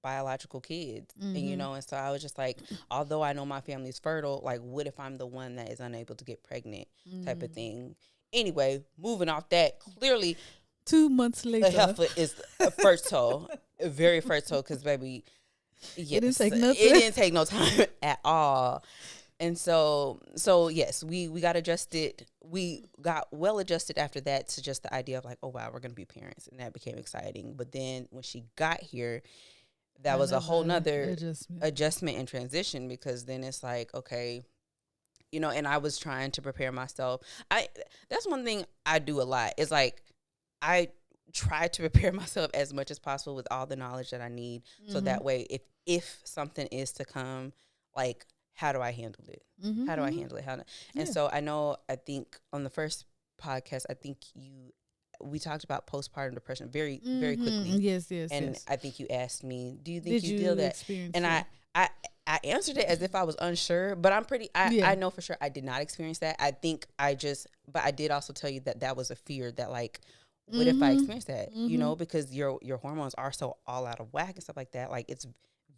biological kids, and you know, and so I was just like, although I know my family's fertile, like, what if I'm the one that is unable to get pregnant, type of thing. Anyway, moving off that, clearly, 2 months later, the heifer is fertile, very fertile, because baby, yes, it didn't take no time at all. And so yes, we got adjusted. We got well adjusted after that to just the idea of like, oh wow, we're gonna be parents, and that became exciting. But then when she got here, that was a whole nother adjustment and transition because then it's like, okay, you know, and I was trying to prepare myself. That's one thing I do a lot. Is like I try to prepare myself as much as possible with all the knowledge that I need, so that way if something is to come, like, how do I handle it? How do I handle it? And so I think on the first podcast, we talked about postpartum depression very, very quickly. Yes. And I think you asked me, do you think Did you feel that? And I answered it as if I was unsure, but I know for sure I did not experience that. I think but I did also tell you that that was a fear that like, what if I experience that, because your hormones are so all out of whack and stuff like that. Like it's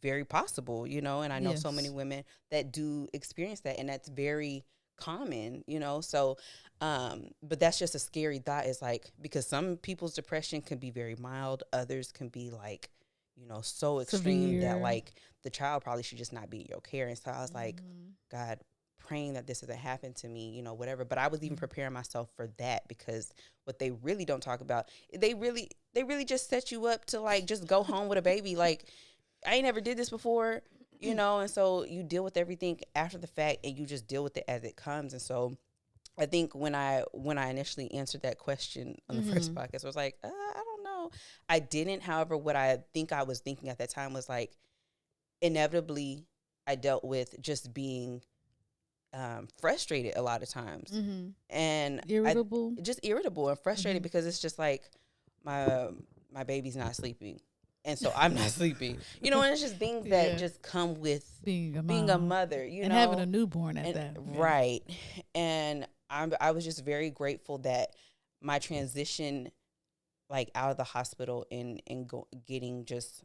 very possible, and I know so many Yes. women that do experience that, and that's very common, so, but that's just a scary thought, is like, because some people's depression can be very mild, others can be like, so extreme that Severe. like the child probably should just not be in your care. And so I was like, God, praying that this doesn't happen to me, whatever. But I was even preparing myself for that, because what they really don't talk about, they really just set you up to like just go home with a baby. Like, I ain't never did this before, and so you deal with everything after the fact, and you just deal with it as it comes. And so I think when I initially answered that question on the first podcast, I was like, I don't know. I didn't. However, what I think I was thinking at that time was like, inevitably, I dealt with just being frustrated a lot of times, and I Irritable. just irritable and frustrated, because it's just like my my baby's not sleeping, and so I'm not sleeping, and it's just things that Yeah. just come with Being a being a mom. mother, And having a newborn at and that. Yeah. right, and I was just very grateful that my transition, like out of the hospital and getting just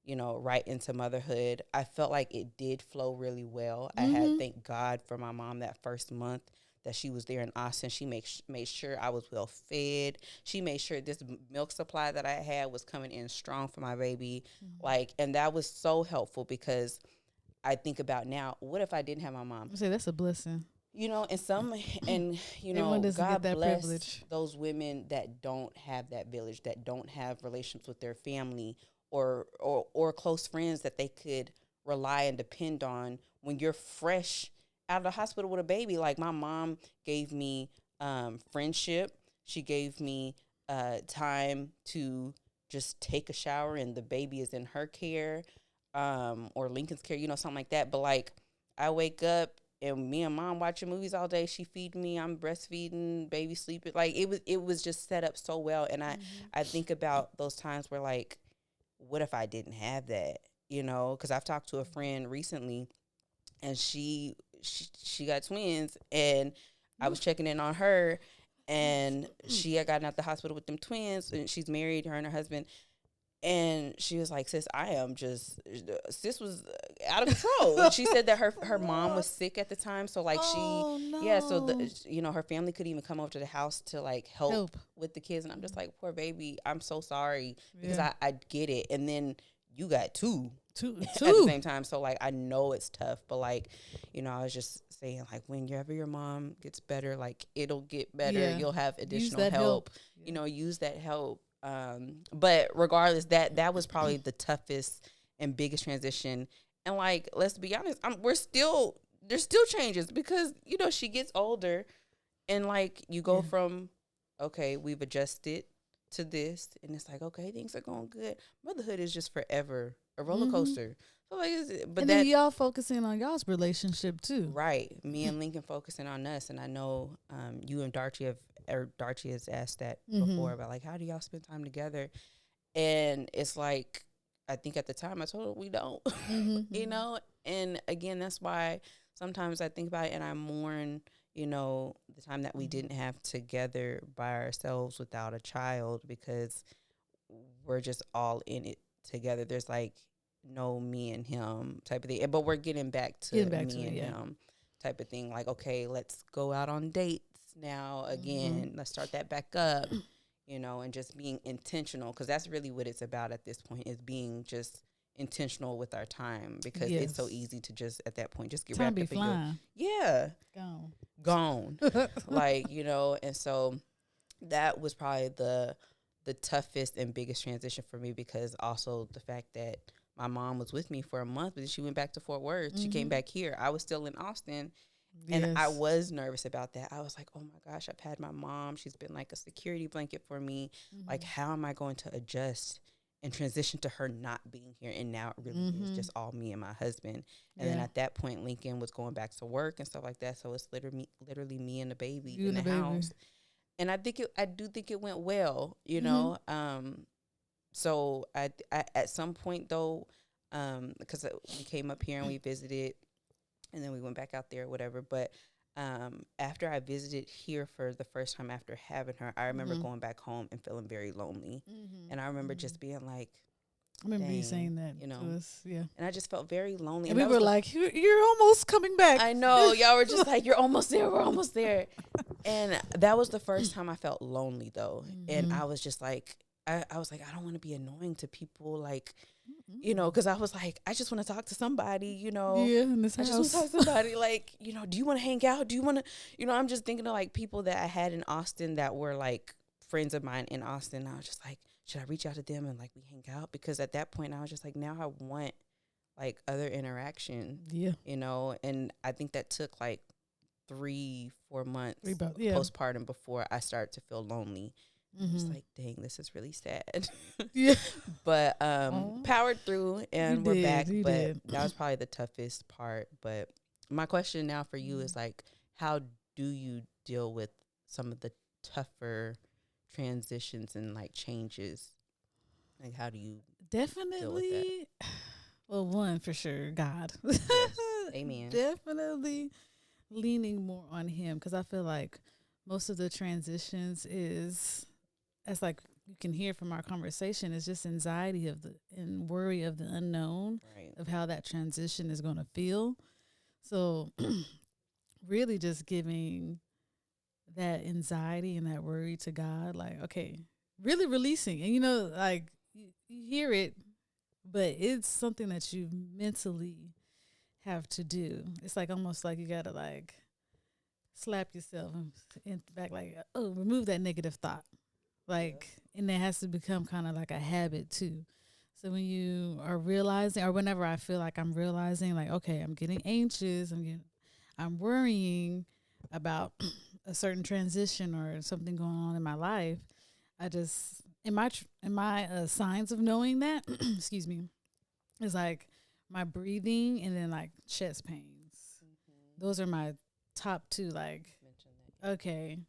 right into motherhood, I felt like it did flow really well. I had, thank God for my mom, that first month that she was there in Austin. She made sure I was well fed. She made sure this milk supply that I had was coming in strong for my baby. Like, and that was so helpful, because I think about now, what if I didn't have my mom? I say that's a blessing. And some, and Everyone doesn't get God that bless privilege. those women that don't have that village, that don't have relationships with their family, or close friends that they could rely and depend on when you're fresh out of the hospital with a baby. Like, my mom gave me friendship. She gave me time to just take a shower, and the baby is in her care, or Lincoln's care, something like that. But like, I wake up and me and mom watching movies all day. She feeding me. I'm breastfeeding, baby sleeping. Like, it was just set up so well. And I think about those times where like, what if I didn't have that? Because I've talked to a friend recently, and she got twins, and I was checking in on her, and she had gotten out the hospital with them twins, and she's married, her and her husband. And she was like, sis was out of control. And she said that her mom was sick at the time. So like, Oh yeah, so no. her family couldn't even come over to the house to like help with the kids. And I'm just like, poor baby, I'm so sorry, because Yeah. I get it. And then you got two Two. at the same time. So like, I know it's tough, but like, I was just saying, like, whenever your mom gets better, like, it'll get better. Yeah. You'll have Use additional that help. Yeah. Use that help. But regardless, that was probably the toughest and biggest transition. And like, let's be honest, there's still changes, because she gets older, and like, you go from, okay, we've adjusted to this, and it's like, okay, things are going good. Motherhood is just forever a roller coaster. So like, but And then y'all focusing on y'all's relationship too. right, me and Lincoln focusing on us. And I know you and Darchie has asked that before, about like, how do y'all spend time together? And it's like, I think at the time I told her we don't, and again, that's why sometimes I think about it and I mourn, the time that we didn't have together by ourselves without a child, because we're just all in it together. There's like no me and him type of thing, but we're getting back to me and him type of thing. Like, okay, let's go out on dates now again. Let's start that back up, and just being intentional, because that's really what it's about at this point, is being just intentional with our time, because it's so easy to just at that point just get Time wrapped be up in flying. gone like, and so that was probably the toughest and biggest transition for me, because also the fact that my mom was with me for a month, but then she went back to Fort Worth. She came back here. I was still in Austin. And I was nervous about that. I was like, oh my gosh, I've had my mom. She's been like a security blanket for me. Like, how am I going to adjust and transition to her not being here? And now it really is just all me and my husband. And then at that point, Lincoln was going back to work and stuff like that. So it's literally me and the baby in the house. And I do think it went well, So I at some point though, because we came up here and we visited, and then we went back out there, or whatever. But after I visited here for the first time after having her, I remember going back home and feeling very lonely. And I remember just being like, I remember you dang, saying that you know. to us, yeah. And I just felt very lonely. And we were like, you're almost coming back. I know. Y'all were just like, you're almost there. We're almost there. And that was the first time I felt lonely, though. And I was just like, I was like, I don't want to be annoying to people. Like, you know, because I was like, I just want to talk to somebody, you know. Yeah, in this I house. just want to talk to somebody. Like, you know, do you want to hang out? Do you want to, you know, I'm just thinking of like people that I had in Austin that were like friends of mine in Austin. I was just like, should I reach out to them and like we hang out? Because at that point I was just like, now I want like other interaction. Yeah. You know, and I think that took like 3-4 months postpartum before I started to feel lonely. Just like, dang, this is really sad. Yeah. But powered through and we're back. But that was probably the toughest part. But my question now for you is like, how do you deal with some of the tougher transitions and like changes? Like, how do you definitely deal with that? Well, one for sure, God. Yes. Amen. Definitely leaning more on Him, because I feel like most of the transitions is, as like you can hear from our conversation, is just anxiety and worry of the unknown, right, of how that transition is going to feel. So really just giving that anxiety and that worry to God, like, okay, really releasing. And, you know, like you hear it, but it's something that you mentally have to do. It's like almost like you got to like slap yourself in back, like, oh, remove that negative thought. Like, and it has to become kind of like a habit too. So when you are realizing, or whenever I feel like I'm realizing, like, okay, I'm getting anxious, I'm worrying about a certain transition or something going on in my life, I just, in my signs of knowing that, excuse me, is like my breathing and then like chest pains. Those are my top two. Like, okay,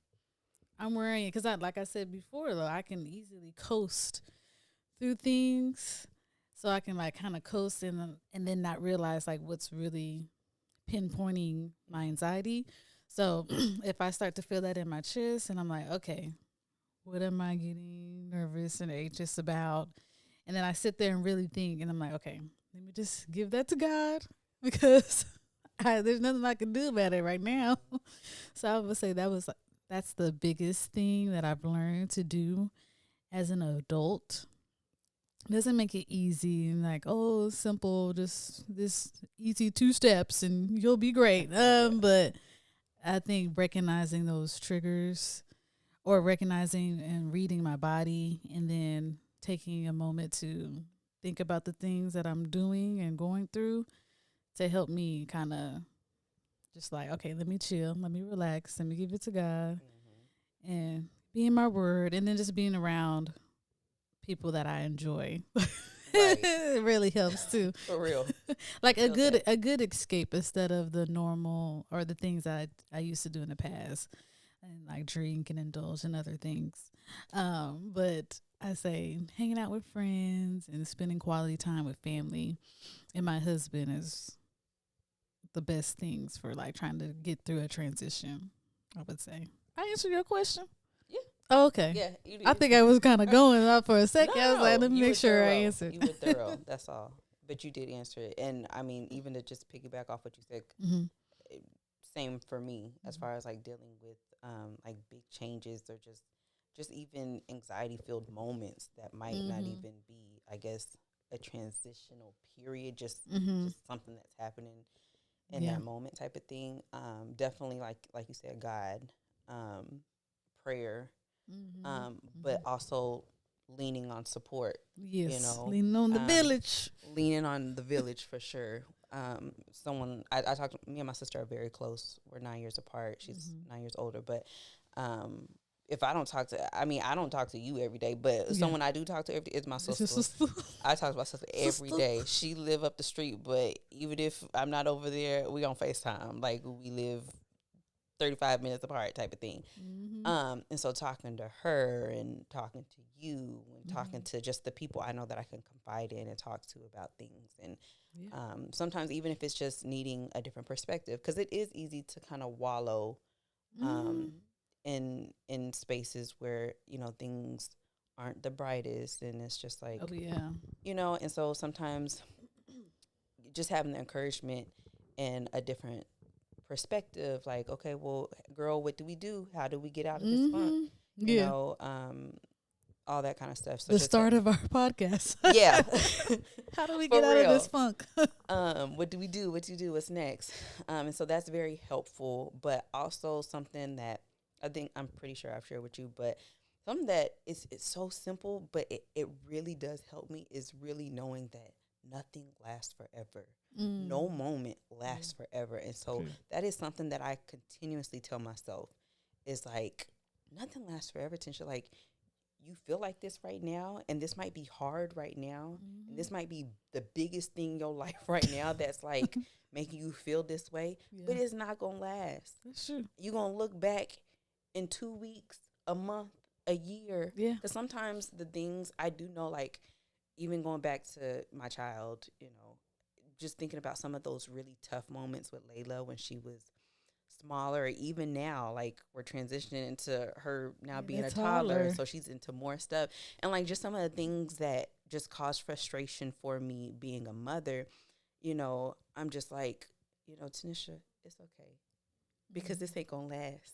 I'm worrying because like I said before, though, I can easily coast through things, so I can like kind of coast and then not realize like what's really pinpointing my anxiety. So if I start to feel that in my chest, and I'm like, okay, what am I getting nervous and anxious about? And then I sit there and really think, and I'm like, okay, let me just give that to God, because there's nothing I can do about it right now. So I would say that's the biggest thing that I've learned to do as an adult. It doesn't make it easy and like, oh, simple, just this easy 2 steps and you'll be great. But I think recognizing those triggers, or recognizing and reading my body, and then taking a moment to think about the things that I'm doing and going through, to help me kind of just like, okay, let me chill, let me relax, let me give it to God, and be in my word, and then just being around people that I enjoy. Right. It really helps too. For real. Like a good escape instead of the normal or the things I used to do in the past, and like drink and indulge in other things. But I say hanging out with friends and spending quality time with family and my husband is the best things for like trying to get through a transition, I would say. I answered your question? Yeah. Oh, okay. Yeah, you did. I think I was kind of going up for a second. No, I was like, let me make sure I answered. You were thorough. That's all. But you did answer it. And I mean, even to just piggyback off what you said, same for me as far as like dealing with like big changes, or just even anxiety filled moments that might not even be, I guess, a transitional period, just something that's happening in that moment type of thing. Definitely like you said, God, prayer, but also leaning on support. Yes, you know, leaning on the village. Leaning on the village for sure. Someone I talked to, me and my sister are very close. We're 9 years apart. She's 9 years older, but if I don't talk to, I mean, I don't talk to you every day, but someone I do talk to every day is my sister. I talk to my sister every day. She live up the street, but even if I'm not over there, we on FaceTime. Like, we live 35 minutes apart type of thing. Mm-hmm. And so talking to her and talking to you and talking Mm-hmm. to just the people I know that I can confide in and talk to about things. And Yeah. sometimes even if it's just needing a different perspective, because it is easy to kind of wallow Mm-hmm. in spaces where, things aren't the brightest, and it's just like, Oh yeah. and so sometimes just having the encouragement and a different perspective, like, okay, well, girl, what do we do? How do we get out of this funk? Mm-hmm. Yeah. All that kind of stuff. So The just start of our podcast. yeah, How do we for get out of this real. funk? What do we do? What do you do? What's next? And so that's very helpful, but also something that I think I'm pretty sure I've shared with you, but something that is it's so simple, but it really does help me is really knowing that nothing lasts forever. No moment lasts forever. And so True. that is something that I continuously tell myself is like, nothing lasts forever. Tanisha, like, you feel like this right now, and this might be hard right now, and Mm-hmm. this might be the biggest thing in your life right now that's like making you feel this way, Yeah. but it's not gonna last. That's true. You're gonna look back in 2 weeks, a month, a year. Yeah. Because sometimes the things I do know, like even going back to my child, just thinking about some of those really tough moments with Layla when she was smaller, or even now, like we're transitioning into her now being a toddler, so she's into more stuff, and like just some of the things that just cause frustration for me being a mother, I'm just like, Tanisha, it's okay, because this ain't gonna last.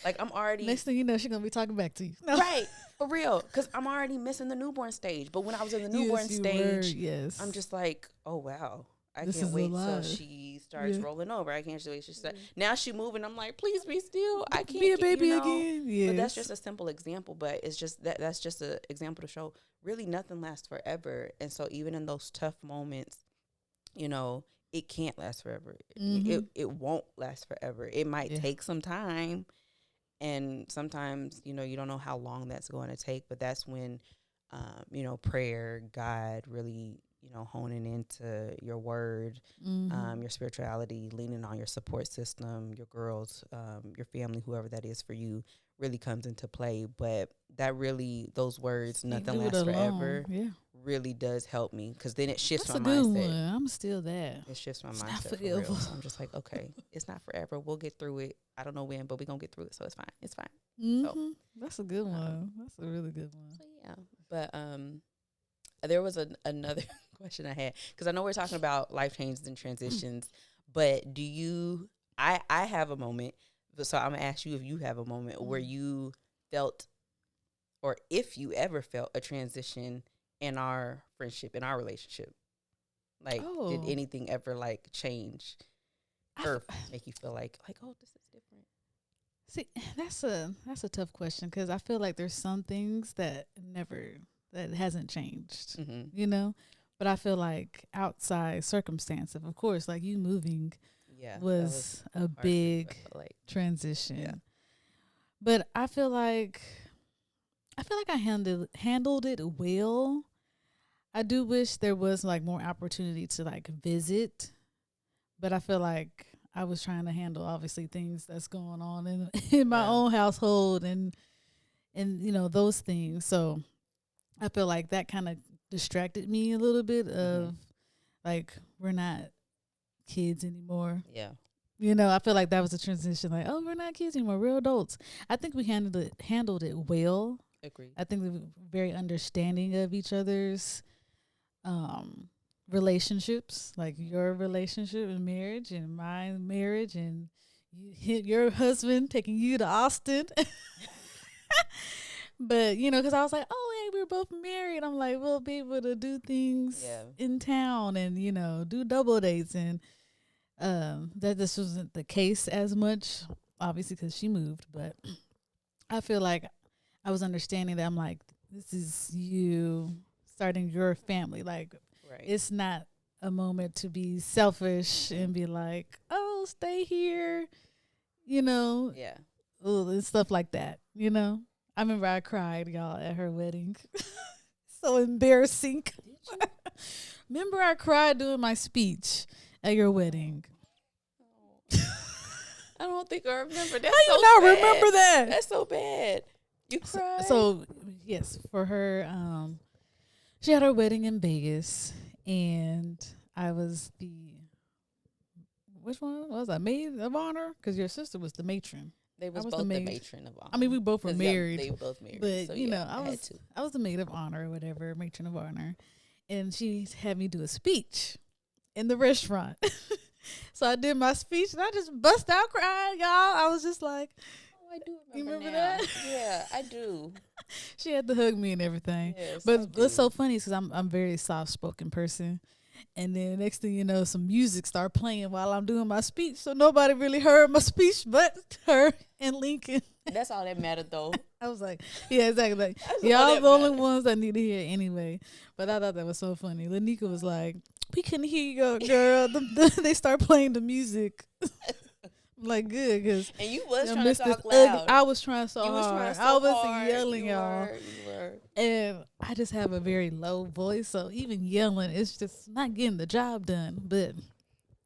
Like I'm already Next thing you know, she's gonna be talking back to you. No. right, for real, because I'm already missing the newborn stage. But when I was in the newborn Yes, you stage, were. Yes. I'm just like, oh wow, I This can't is wait till alive. she starts Yeah. rolling over. I can't wait. She start, now she moving. I'm like, please be still. I can't Be a get, baby again. Yes. But that's just a simple example. But it's just that's just an example to show really nothing lasts forever. And so even in those tough moments, it can't last forever. It won't last forever. It might Yeah. take some time, and sometimes you don't know how long that's going to take. But that's when prayer, God, really honing into your word, your spirituality, leaning on your support system, your girls, your family, whoever that is for you, really comes into play. But that really, those words, Can't nothing do it lasts alone. forever, Yeah. really does help me, because then it shifts That's my a good mindset. one. I'm still that. It shifts my It's not mindset for real. forever. So I'm just like, okay, it's not forever. We'll get through it. I don't know when, but we're going to get through it. So it's fine. It's fine. So, That's a good one. That's a really good one. so yeah. But there was another question I had, because I know we're talking about life changes and transitions, but do you, I have a moment, so I'm going to ask you if you have a moment where you felt, or if you ever felt a transition in our friendship, in our relationship. Like, did Oh, anything ever like change or make you feel like, oh, this is different? see, that's a tough question, because I feel like there's some things that hasn't changed, Mm-hmm. But I feel like outside circumstance of course, like you moving Yeah, that was was a hard for you, I big feel like. transition. Yeah. But I feel like I handled it well. I do wish there was like more opportunity to like visit, but I feel like I was trying to handle obviously things that's going on in my Yeah. own household and those things. So I feel like that kind of distracted me a little bit of like we're not kids anymore. Yeah. I feel like that was a transition. Like, oh, we're not kids anymore. We're adults. I think we handled it well. Agreed. I think we were very understanding of each other's relationships, like your relationship and marriage, and my marriage, and your husband taking you to Austin. But because I was like, oh, hey, we were both married. I'm like, we'll be able to do things in town and do double dates, and that this wasn't the case as much, obviously, because she moved. But I feel like I was understanding that I'm like, this is you starting your family. Like, Right. it's not a moment to be selfish and be like, oh, stay here, Yeah. and stuff like that. I remember I cried, y'all, at her wedding. So embarrassing. Did you? Remember I cried doing my speech at your wedding. Oh. I don't think I remember. That's How you so not sad. remember that? That's so bad. You cried? So yes, for her, she had her wedding in Vegas, and I was the which one was I? Maid of honor, because your sister was the matron. They was I was both the the maid. matron of honor. I mean, we both were 'Cause, yeah, married, they both married. but so, you yeah, know, I had to. I was the maid of honor or whatever, matron of honor, and she had me do a speech in the restaurant. So I did my speech, and I just bust out crying, y'all. I was just like, Oh, I do you remember remember now. that? Yeah, I do. She had to hug me and everything. Yes, But I what's so do. funny is because I'm a very soft spoken person. And then next thing you know, some music start playing while I'm doing my speech. So nobody really heard my speech but her and Lincoln. That's all that mattered, though. I was like, yeah, exactly. Like, That's all y'all that the only mattered. ones I need to hear anyway. But I thought that was so funny. Lanika was like, we couldn't hear you, girl. They start playing the music. I'm like, good, because And you was I trying to missed this talk ugly. loud. I was trying so You was hard. trying so I was hard. yelling, You y'all. were. And I just have a very low voice, so even yelling, it's just not getting the job done. But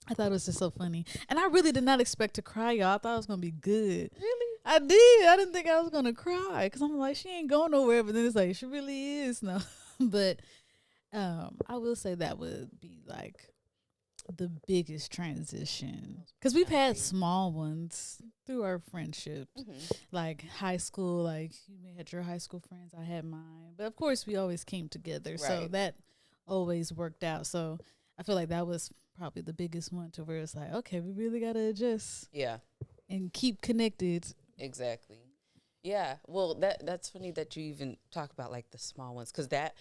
I thought it was just so funny. And I really did not expect to cry, y'all. I thought it was going to be good. Really? I did. I didn't think I was going to cry because I'm like, she ain't going nowhere. But then it's like, she really is. No. But I will say that would be like the biggest transition because we've had small ones through our friendship, like high school. Like you may had your high school friends, I had mine, but of course we always came together, so Right. that always worked out. So I feel like that was probably the biggest one to where it's like, okay, we really gotta adjust Yeah, and keep connected. exactly. Yeah. Well, that's funny that you even talk about like the small ones because that.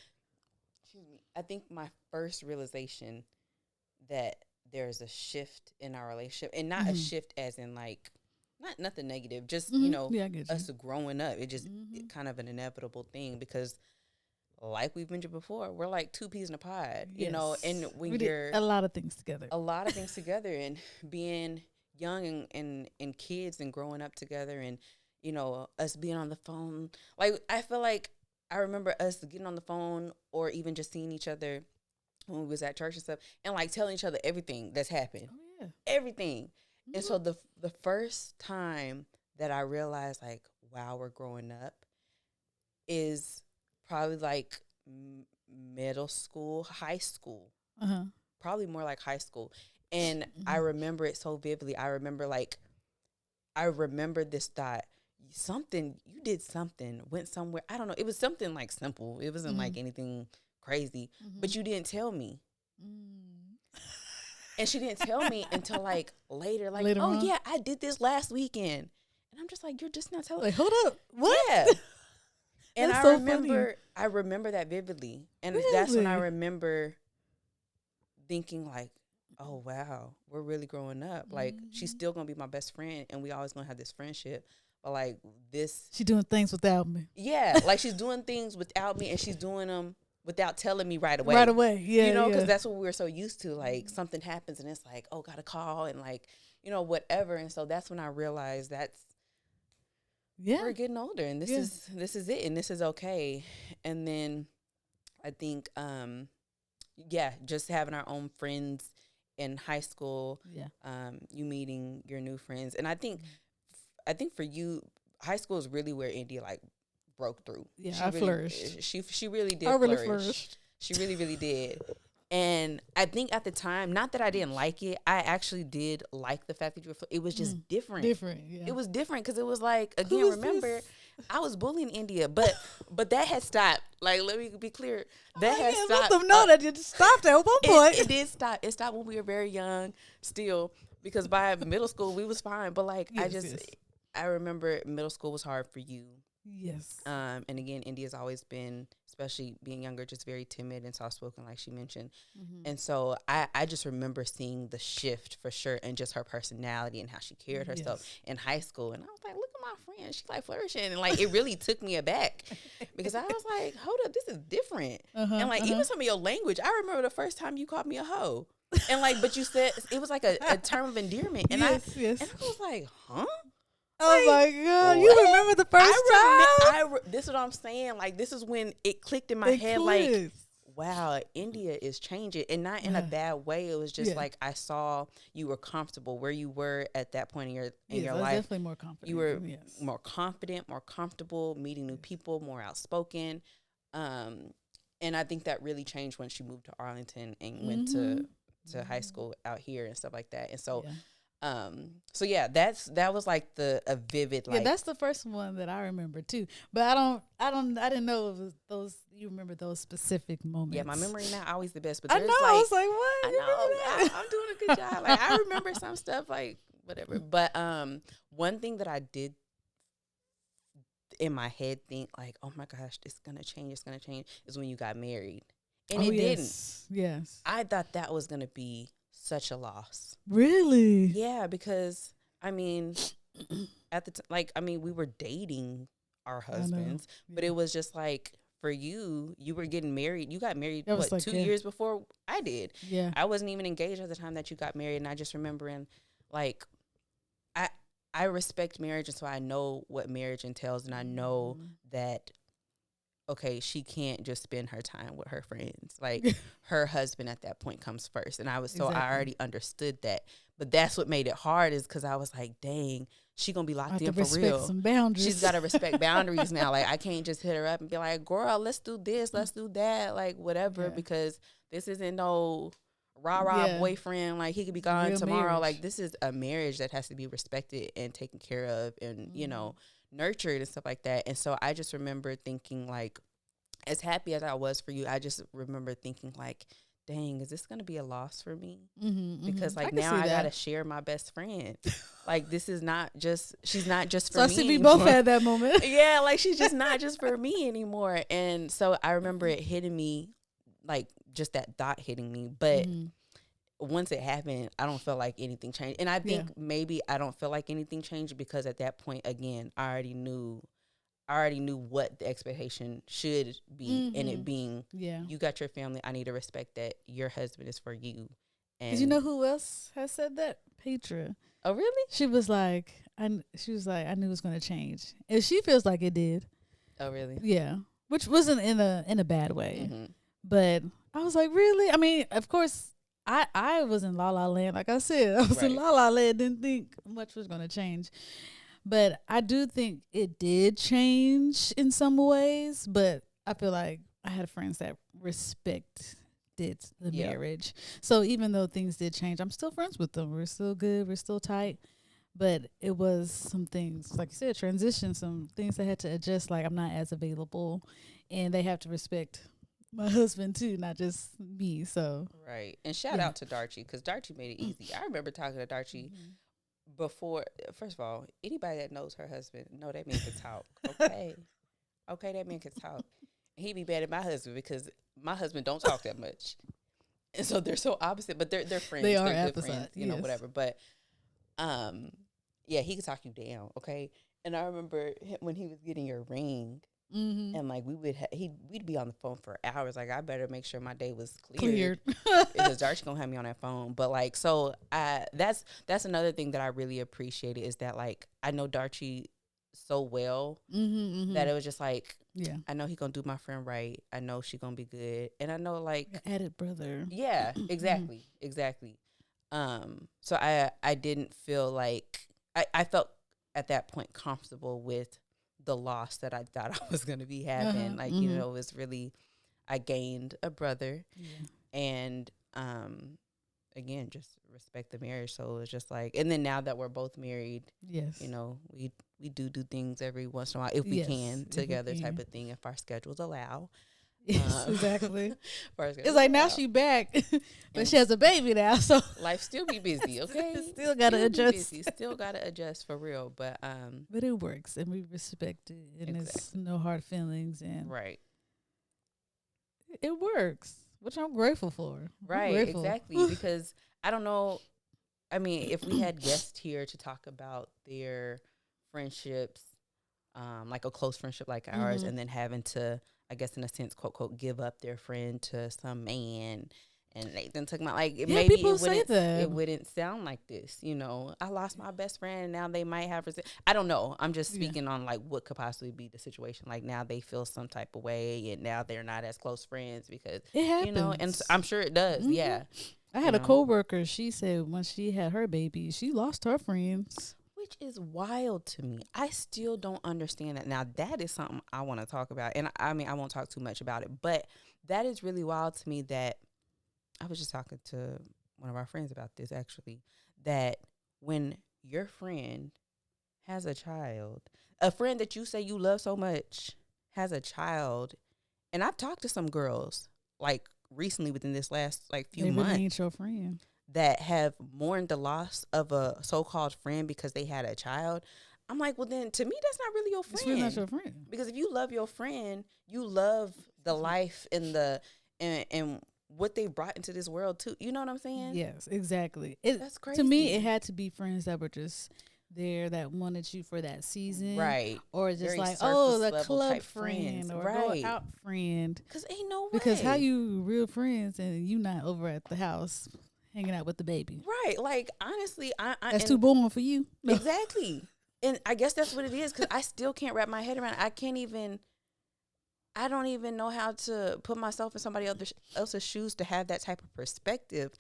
Excuse me. I think my first realization that there's a shift in our relationship, and not a shift as in like not nothing negative, just Yeah, I get you. us growing up. It just it kind of an inevitable thing because, like we've mentioned before, we're like two peas in a pod, And when we did you're a lot of things together. a lot of things together and being young and kids and growing up together and us being on the phone, like I feel like I remember us getting on the phone or even just seeing each other when we was at church and stuff and like telling each other everything that's happened, Oh yeah. everything. And so the first time that I realized like, wow, we're growing up is probably like middle school, high school, probably more like high school. And I remember it so vividly. I remember this thought, you did something, went somewhere. I don't know. It was something like simple. It wasn't like anything crazy, but you didn't tell me. And she didn't tell me until like later Later oh on? yeah, I did this last weekend. And I'm just like, you're just not telling. Like, hold up, what? Yeah. And That's I so remember that vividly. And that's when I Really? remember thinking like, oh wow, we're really growing up. Like she's still gonna be my best friend and we always gonna have this friendship. But like this, She doing things without me. yeah, like she's doing things without me and she's doing them without telling me right away. Right away, yeah. Because yeah. that's what we're so used to. Like something happens and it's like, oh, gotta call and like, whatever. And so that's when I realized yeah. we're getting older and this is it and this is okay. And then I think just having our own friends in high school, you meeting your new friends. And I think for you, high school is really where India like broke through. Yeah, I flourished. She really did I really flourish. flourished. She really, really did. And I think at the time, not that I didn't like it, I actually did like the fact that you were, it was just different. Different, yeah. It was different because it was like, again, Who is remember, this? I was bullying India, but that had stopped. Like, let me be clear. That had Let stopped. them know that you just stopped at one point. It did stop. It stopped when we were very young still because by middle school, we was fine. But like, Yes. I remember middle school was hard for you. Yes. And again, India's always been, especially being younger, just very timid and soft spoken, like she mentioned. And so I just remember seeing the shift for sure, and just her personality and how she carried herself in high school. And I was like, look at my friend, she's like flourishing, and like it really took me aback because I was like, hold up, this is different. And like even some of your language, I remember the first time you called me a hoe, and like, but you said it was like a term of endearment, and I was like, huh. Oh my God! You remember the first time? This is what I'm saying. Like this is when it clicked in my head. Clicked. Like, wow, India is changing, and not in a bad way. It was just Yeah. like I saw you were comfortable where you were at that point in your Yes, I was life. definitely more confident. You were Yes. more confident, more comfortable, meeting new people, more outspoken. Um, and I think that really changed when she moved to Arlington and went to high school out here and stuff like that. And so, so yeah, that was like a vivid, like, yeah, that's the first one that I remember too. But I didn't know it was those. You remember those specific moments? yeah, my memory not always the best, but I there's know. like, I was like, what? I You remember that? know I'm doing a good job. Like I remember some stuff, like whatever. But one thing that I did in my head think like, oh my gosh, it's gonna change, is when you got married, and it didn't. Yes. I thought that was gonna be such a loss. Really? Yeah, because I mean, at the like, I mean, we were dating our husbands, but it was just like, for you, you were getting married. You got married, That was what, like, 2 years before I did. Yeah. I wasn't even engaged at the time that you got married, and I just remembering, like, I I respect marriage, and so I know what marriage entails, and I know that, okay, she can't just spend her time with her friends. Like, her husband at that point comes first. And I already understood that. But that's what made it hard, is because I was like, dang, she going to be locked in for real. Some boundaries. She's got to respect boundaries now. Like, I can't just hit her up and be like, girl, let's do this, let's do that, like, whatever, because this isn't no rah-rah boyfriend. Like, he could be gone tomorrow. Marriage. Like, this is a marriage that has to be respected and taken care of and, you know, nurtured and stuff like that. And so I just remember thinking, like, as happy as I was for you, I just remember thinking, like, dang, is this going to be a loss for me? Because, like, now I got to share my best friend. Like, this is not just, she's not just for me. So we both had that moment. Yeah, like, she's just not just for me anymore. And so I remember it hitting me, like, just that thought hitting me. But once it happened, I don't feel like anything changed. And I think maybe I don't feel like anything changed because at that point, again, I already knew what the expectation should be, and it being, you got your family, I need to respect that your husband is for you. And you know who else has said that? Petra. Oh, really? She was like, I knew it was going to change, and she feels like it did. Oh, really? Yeah, which wasn't in a bad way, but I was like, really? I mean, of course, I was in La La Land, like I said, I was in La La Land, didn't think much was going to change. But I do think it did change in some ways, but I feel like I had friends that respected the marriage. So even though things did change, I'm still friends with them. We're still good. We're still tight. But it was some things, like you said, transition, some things I had to adjust, like I'm not as available. And they have to respect my husband, too, not just me. So right. And shout out to Darchi, because Darchi made it easy. I remember talking to Darchi before. First of all, anybody that knows her husband know that man can talk. Okay. That man can talk. He be bad at my husband because my husband don't talk that much. And so they're so opposite, but they're friends. They're good friends, you know, whatever. But yeah, he could talk you down, okay? And I remember when he was getting your ring, and like we'd be on the phone for hours. Like, I better make sure my day was cleared. Because Darcy gonna have me on that phone. But like, so that's another thing that I really appreciated, is that, like, I know Darcy so well that it was just like, I know he gonna do my friend right. I know she gonna be good, and I know, like, added brother. Yeah, exactly. So I didn't feel like I felt at that point comfortable with the loss that I thought I was gonna be having. Like, you know, it was really, I gained a brother, and again, just respect the marriage. So it was just like, and then now that we're both married, you know, we do things every once in a while if we can together, type of thing, if our schedules allow. Yes, exactly. It's like now she back, but she has a baby now, so life still be busy. Okay, still gotta adjust. Still gotta adjust for real. But it works, and we respect it, and it's no hard feelings, and it works, which I'm grateful for. Exactly, because I don't know. I mean, if we had guests here to talk about their friendships, like a close friendship like ours, and then having to, I guess in a sense, quote, quote, give up their friend to some man and Nathan took my like. Yeah, Maybe people say that. it wouldn't sound like this. You know, I lost my best friend, and now they might have. I don't know. I'm just Yeah. speaking on like what could possibly be the situation. Like now they feel some type of way, and now they're not as close friends because It you know. And happens. I'm sure it does. Hmm. Yeah, I you had a know. coworker. She said when she had her baby, she lost her friends. Which is wild to me. I still don't understand that. Now, that is something I want to talk about. And I mean, I won't talk too much about it, but that is really wild to me that I was just talking to one of our friends about this actually. That when your friend has a child, a friend that you say you love so much has a child, and I've talked to some girls like recently within this last like few They really months ain't your friend. that have mourned the loss of a so-called friend because they had a child. I'm like, well, then to me, that's not really your It's really not friend. your friend. Because if you love your friend, you love the life and the and what they brought into this world too. You know what I'm saying? Yes, exactly. That's To me, crazy. it had to be friends that were just there that wanted you for that season, Right. or just Very like, oh, surface the level club type friends. friend or go Right. out friend. Cause ain't no Because how way. you real friends and you not over at the house hanging out with the baby? Right. Like honestly, I That's too and boring for you. No. exactly. And I guess that's what it is. Cause I still can't wrap my head around. I don't even know how to put myself in somebody else's shoes to have that type of perspective.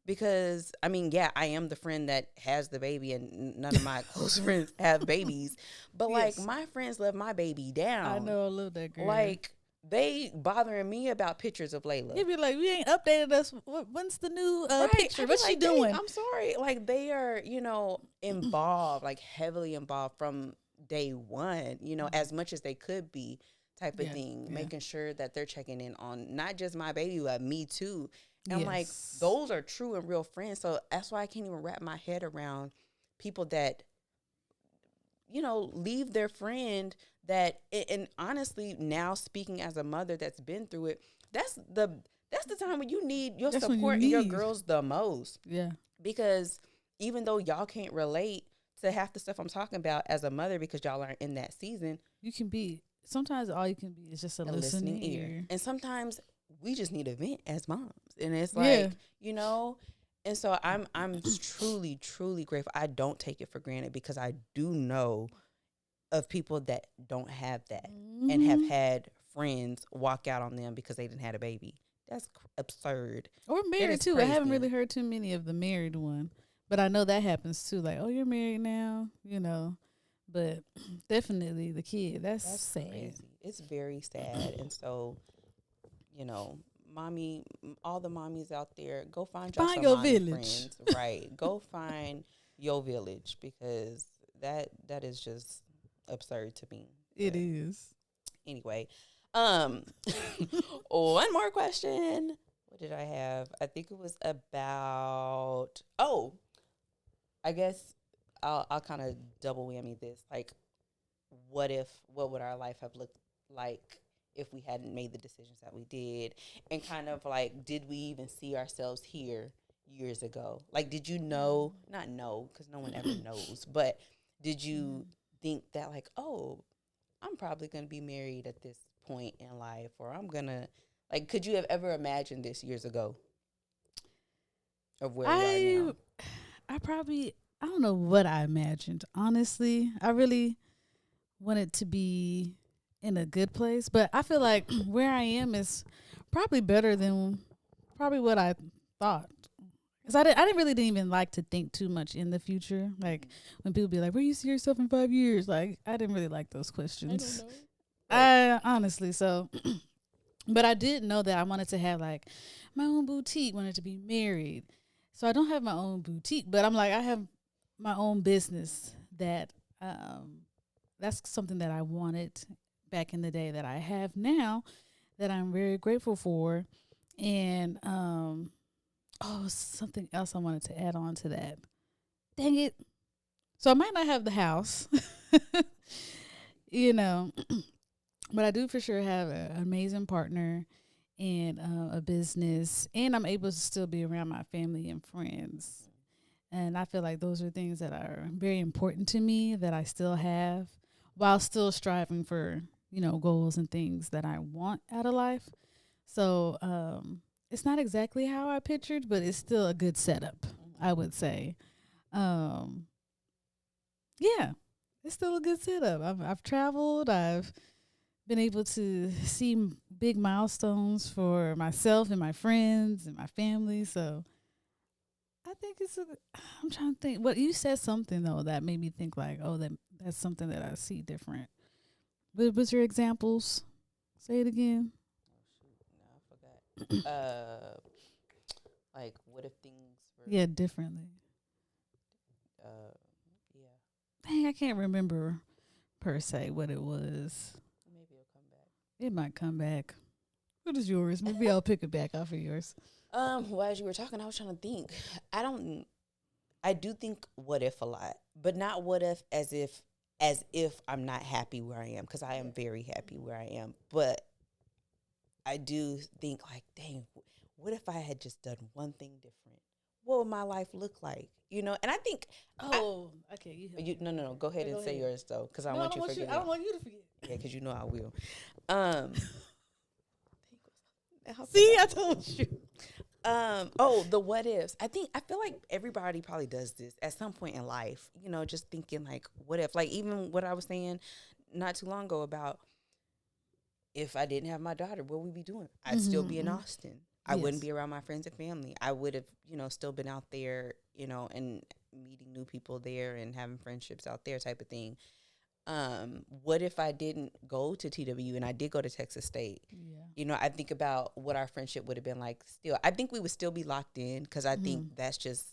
Because I mean, yeah, I am the friend that has the baby, and none of my close friends have babies. But like, Yes, my friends love my baby I down. know. I love that girl. Like they bothering me about pictures of Layla. You'd be like, we ain't updated us. When's the new Right. picture? I'd be What's she like, dang, doing? I'm sorry. Like they are, involved, like heavily involved from day one, as much as they could be type of Yeah, thing, yeah. making sure that they're checking in on not just my baby, but me too. And I'm like, Yes. those are true and real friends. So that's why I can't even wrap my head around people that, leave their friend that, and honestly, now speaking as a mother that's been through it, that's the time when you need your That's when you support and your need. girls the most. Yeah. Because even though y'all can't relate to half the stuff I'm talking about as a mother because y'all aren't in that season, You can be, sometimes all you can be is just a a listening listening ear. ear. And sometimes we just need a vent as moms. And it's Yeah. like, and so I'm truly, truly grateful. I don't take it for granted because I do know of people that don't have that and have Hmm. had friends walk out on them because they didn't have a baby. That's absurd. Or That married is too. I haven't crazy. really heard too many of the married one, but I know that happens too. Like, oh, you're married now, But definitely the kid. That's That's sad. crazy. It's very sad. And so, you know, all the mommies out there, go find y'all Find some your mommy village. friends, right? Go find your village because that is just absurd to me. It But is. anyway, um, one more question. What did I have? I think it was about. Oh, I guess I'll kind of double whammy this. Like, what would our life have looked like if we hadn't made the decisions that we did, and kind of like, did we even see ourselves here years ago? Like, did you know, not know because no one ever knows, but did you think that like, oh, I'm probably going to be married at this point in life, or I'm going to, like, could you have ever imagined this years ago of where we are I now? I probably, I don't know what I imagined. Honestly, I really wanted to be in a good place, but I feel like where I am is probably better than probably what I thought. Cause I didn't even like to think too much in the future. Like when people be like, "Where you see yourself in 5 years?" Like I didn't really like those I don't questions. know. Right. I honestly so, but I did know that I wanted to have like my own boutique. Wanted to be married, so I don't have my own boutique, but I'm like I have my own business that that's something that I wanted back in the day that I have now that I'm very grateful for. And oh, something else I wanted to add on to that. Dang it. So I might not have the house, you know, but I do for sure have an amazing partner and a business, and I'm able to still be around my family and friends. And I feel like those are things that are very important to me that I still have while still striving for, goals and things that I want out of life. So it's not exactly how I pictured, but it's still a good setup, I Mm-hmm. would say. Um, yeah, it's still a good setup. I've traveled. I've been able to see big milestones for myself and my friends and my family. So I think it's a. I'm trying to think. What you said something though that made me think like, oh, that's something that I see different. What was your examples? Say it again. Oh shoot, no, I forgot. Like what if things were, Yeah, differently. uh, yeah, Dang, I can't remember per se what it was. maybe it'll come back. It might come back. What is yours? Maybe I'll pick it back off of yours. Well, as you were talking, I was trying to think. I don't. I do think what if a lot, but not what if as if I'm not happy where I am, because I am very happy where I am. But I do think like, dang, what if I had just done one thing different? What would my life look like? And I think, I, Oh, okay. You help you me. no, go ahead Yeah, and go say ahead. yours though, because I No, I want don't you want you. I forgetting. don't want you to forget. Yeah, because I will. Um, I See, forgot I what it told was. you. Oh, the what ifs. I feel like everybody probably does this at some point in life, just thinking like, what if? Like even what I was saying not too long ago about, if I didn't have my daughter, what would we be doing? I'd still be in Mm-hmm. Austin. I wouldn't Yes. be around my friends and family. I would have, still been out there, and meeting new people there and having friendships out there type of thing. What if I didn't go to TW and I did go to Texas State? Yeah. I think about what our friendship would have been like still. I think we would still be locked in, because I think Mm-hmm. that's just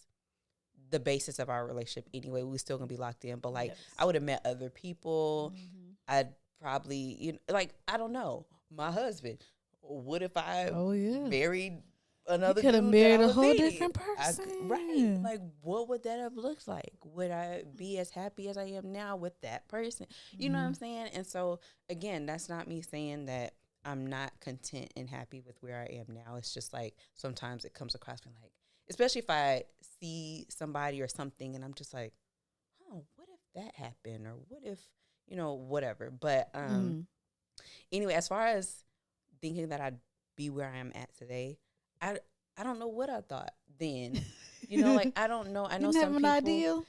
the basis of our relationship anyway. We were still gonna be locked in, but like I Yes. would have met other people. Mm-hmm. I'd probably, like, I don't know, my husband. What if I Oh yeah. married You another could have dude that I married a was whole dating? different Right. person. Like, what would that have looked like? Would I be as happy as I am now with that person? You know what Mm-hmm. I'm saying? And so, again, that's not me saying that I'm not content and happy with where I am now. It's just like sometimes it comes across me like, especially if I see somebody or something and I'm just like, oh, what if that happened? Or what if, whatever. But Mm-hmm. anyway, as far as thinking that I'd be where I am at today, I I don't know what I thought then. Like You I don't know. I know didn't have some an people, ideal.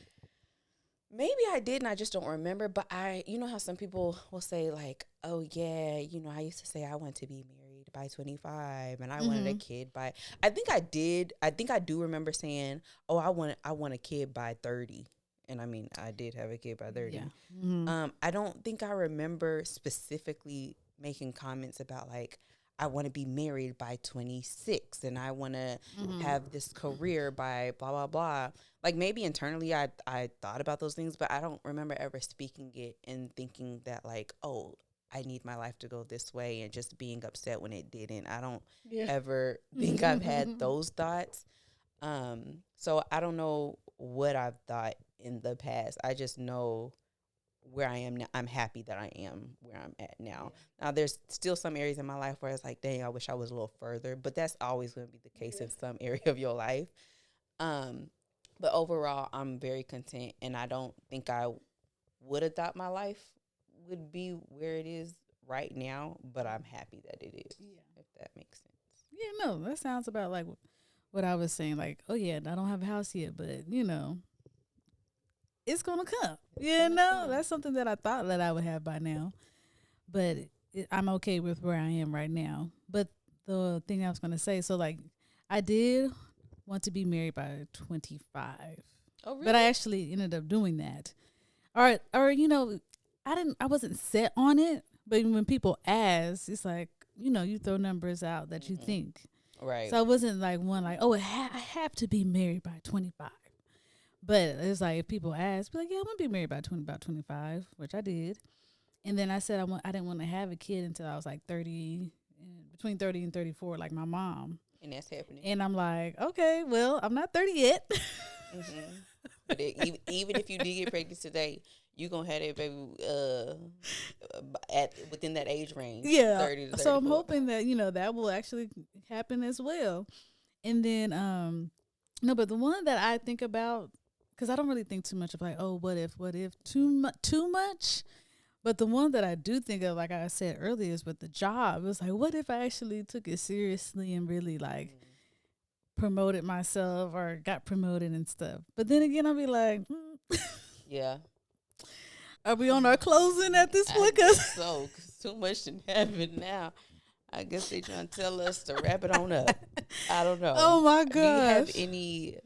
maybe I did and I just don't remember, but how some people will say like, "Oh yeah, I used to say I want to be married by 25 and I wanted a Mm-hmm. kid by." I think I did. I think I do remember saying, "Oh, I want a kid by 30." And I mean, I did have a kid by Yeah. 30. Mm-hmm. I don't think I remember specifically making comments about like I want to be married by 26 and I want to Mm-hmm. have this career by blah blah blah. Like maybe internally I thought about those things, but I don't remember ever speaking it and thinking that like, "Oh, I need my life to go this way," and just being upset when it didn't. I don't Yeah. ever think I've had those thoughts. So I don't know what I've thought in the past. I just know where I am now. I'm happy that I am where I'm at now. Now, there's still some areas in my life where it's like, dang, I wish I was a little further, but that's always going to be the case Yeah. in some area of your life. Um, but overall, I'm very content, and I don't think I would have thought my life would be where it is right now, but I'm happy that it is, Yeah. if that makes sense. Yeah, no, that sounds about like what I was saying. Like, oh yeah, I don't have a house yet, but it's gonna come. It's gonna come. That's something that I thought that I would have by now, but I'm okay with where I am right now. But the thing I was gonna say, so like, I did want to be married by 25, Oh, but I really? actually ended up doing that. Or I wasn't set on it, but when people ask, it's like you throw numbers out that you Hmm. think. Right. So I wasn't like one like, oh, I have to be married by 25. But it's like if people ask, be like, yeah, I want to be married by 25, which I did. And then I said I didn't want to have a kid until I was like 30, between 30 and 34, like my mom. And that's happening. And I'm like, okay, well, I'm not 30 yet. Hmm. But even if you did get pregnant today, you gonna have that baby at within that age range, Yeah. 30 to So I'm 34. hoping that, that will actually happen as well. And then no, but the one that I think about, cuz I don't really think too much of like, oh, what if too much? But the one that I do think of, like I said earlier, is with the job. It was like, what if I actually took it seriously and really like promoted myself or got promoted and stuff? But then again, I'll be like, Yeah. are we on our closing at this I point? guess so, 'cause too much didn't happen now. I guess they trying to tell us to wrap it on up. I don't know. Oh my Do you have gosh. any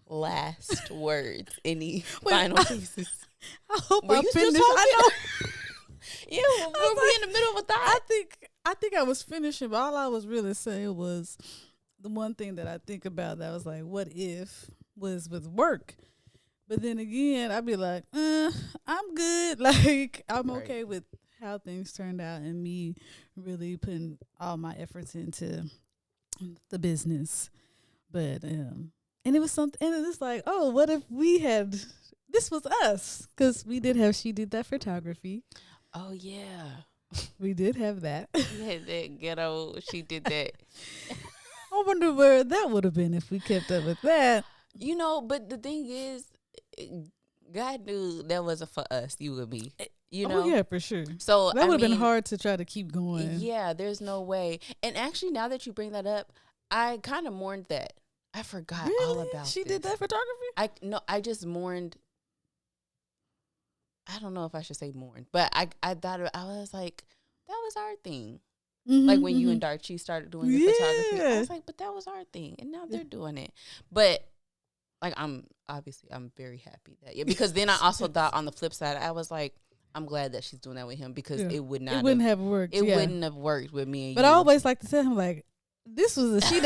last words? Any Wait, final pieces? I hope Were I you still finished. I know. talking? Yeah, were we in the middle of a thought? I think I was finishing, but all I was really saying was the one thing that I think about that was like, what if was with work. But then again, I'd be like, I'm good. Like, I'm Right. okay with how things turned out and me really putting all my efforts into the business. But, and it was something, and it's like, oh, what if we had, this was us? Because she did that photography. Oh yeah, We did have that. you had that ghetto. She did that. I wonder where that would have been if we kept up with that. You know, but the thing is, God knew that wasn't for us, you and me. You know? Oh, yeah, for sure. So That I would have been mean, hard to try to keep going. Yeah, there's no way. And actually, now that you bring that up, I kind of mourned that. I forgot all Really? about She this. did that photography? I just mourned. I don't know if I should say mourned, but I thought I was like, that was our thing. Mm-hmm, Like when you and Darchi started doing your photography, I Yeah. was like, but that was our thing, and now they're doing it. But like, I'm very happy that because then I also thought on the flip side, I was like, I'm glad that she's doing that with him because Yeah. it would not It wouldn't have worked. it yeah. wouldn't have worked with me and But you. I always like to tell him, like, this was she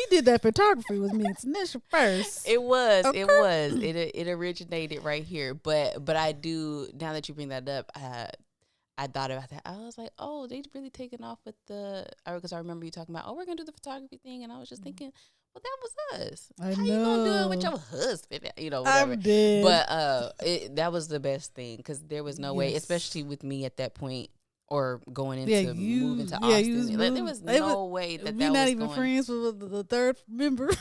did that photography with me. It's Tanisha first. It was. Okay. It was. It originated right here. But I do, now that you bring that up, I thought about that. I was like, oh, they really taken off with because I remember you talking about, oh, we're gonna do the photography thing, and I was just thinking, well, that was us. I How you gonna do it with know. your husband? Whatever. I'm dead. But that was the best thing because there was no way, Yes. especially with me at that point. Or going into Yeah, moving to yeah, you Austin, was there was no way that we that not was even going. friends with the third member.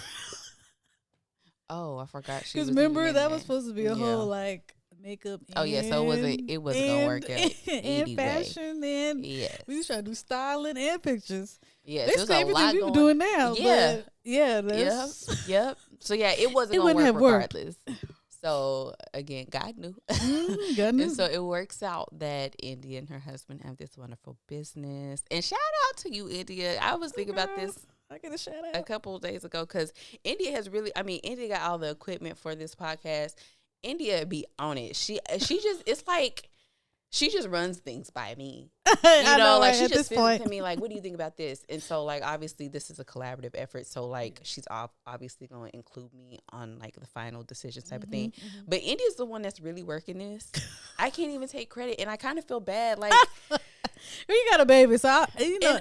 Oh, I forgot she Because was. remember even that in was there. supposed to be a whole like makeup. Oh yeah, so it wasn't gonna work out and anyway. fashion and Yes. we was trying to do styling and pictures. Yes, Basically there's a everything lot we going. were doing now. Yeah. But yeah, Yep. that's Yep. So yeah, it wasn't It gonna wouldn't work have worked. regardless. So again, God knew. God And knew. so it works out that India and her husband have this wonderful business. And shout out to you, India. I was thinking about this I get a shout a out. couple of days ago because India has really, India got all the equipment for this podcast. India be on it. She just, it's like, she just runs things by me. I Know, like right, she at just this sends it point. to me like, what do you think about this? And so like obviously this is a collaborative effort. So like she's obviously going to include me on like the final decision type of thing. But India's the one that's really working this. I can't even take credit, and I kind of feel bad. Like You got a baby, so I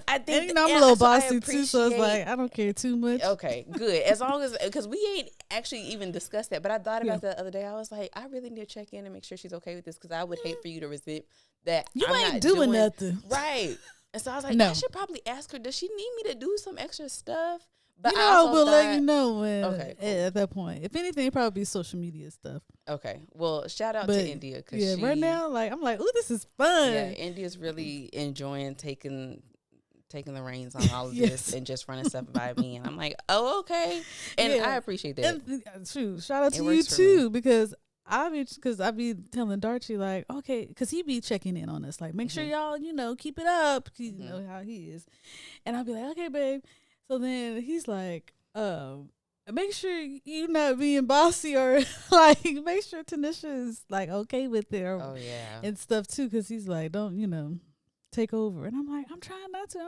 I think I'm a and little so I bossy too, so it's appreciate- like I don't care too much. okay, good. As long as because we ain't actually even discussed that, but I thought about that the other day. I was like, I really need to check in and make sure she's okay with this because I would hate for you to resent that. You I'm ain't not doing nothing. right. And so I was like, No. I should probably ask her, does she need me to do some extra stuff? But You I know, I also will let thought- you know when Okay, cool. at that point. If anything, it'd probably be social media stuff. Okay, well, shout out But to India because yeah, right now, like I'm like, oh, this is fun. yeah, India's really enjoying taking the reins on all of Yes. this and just running stuff by me, and I'm like, oh, okay, and Yeah. I appreciate that. And shoot, shout out It to you works for too because I be telling Darchi like, okay, because he be checking in on us, like make sure y'all keep it up. You know how he is, and I'll be like, okay, babe. So then he's like, make sure you not being bossy or like make sure Tanisha is like okay with it Oh yeah, and stuff too, because he's like, don't take over, and I'm like, I'm trying not to,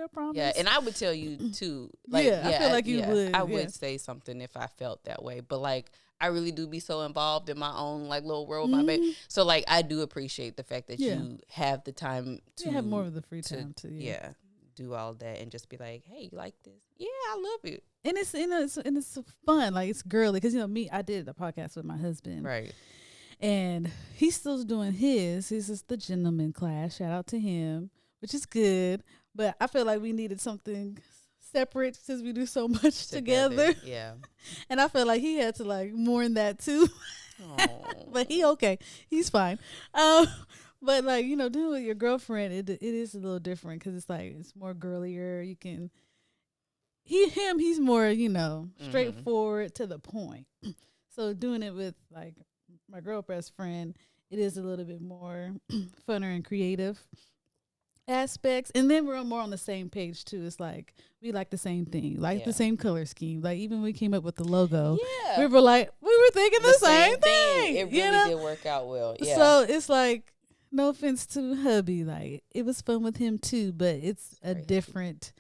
I promise. yeah, and I would tell you too. Like, Yeah, I feel like you would, I yeah. would say something if I felt that way, but like. I really do be so involved in my own like little world, my baby. So like I do appreciate the fact that you have the time to you have more of the free time to do all that and just be like, hey, you like this? Yeah, I love it. And it's fun, like it's girly, because me, I did a podcast with my husband, Right. and he's still doing his is the gentleman class. Shout out to him, which is good, but I feel like we needed something separate since we do so much together. Yeah. And I feel like he had to like mourn that too. Oh. But he's fine. But like, you know, doing with your girlfriend, it is a little different because it's like it's more girlier. You can he's more, you know, straightforward to the point. So doing it with like my girl best friend, it is a little bit more funner and creative aspects. And then we're more on the same page too. It's like we like the same thing, like the same color scheme. Like even when we came up with the logo, we were like we were thinking the same thing. It really did work out well. Yeah. So it's like, no offense to hubby, like it was fun with him too, but it's a different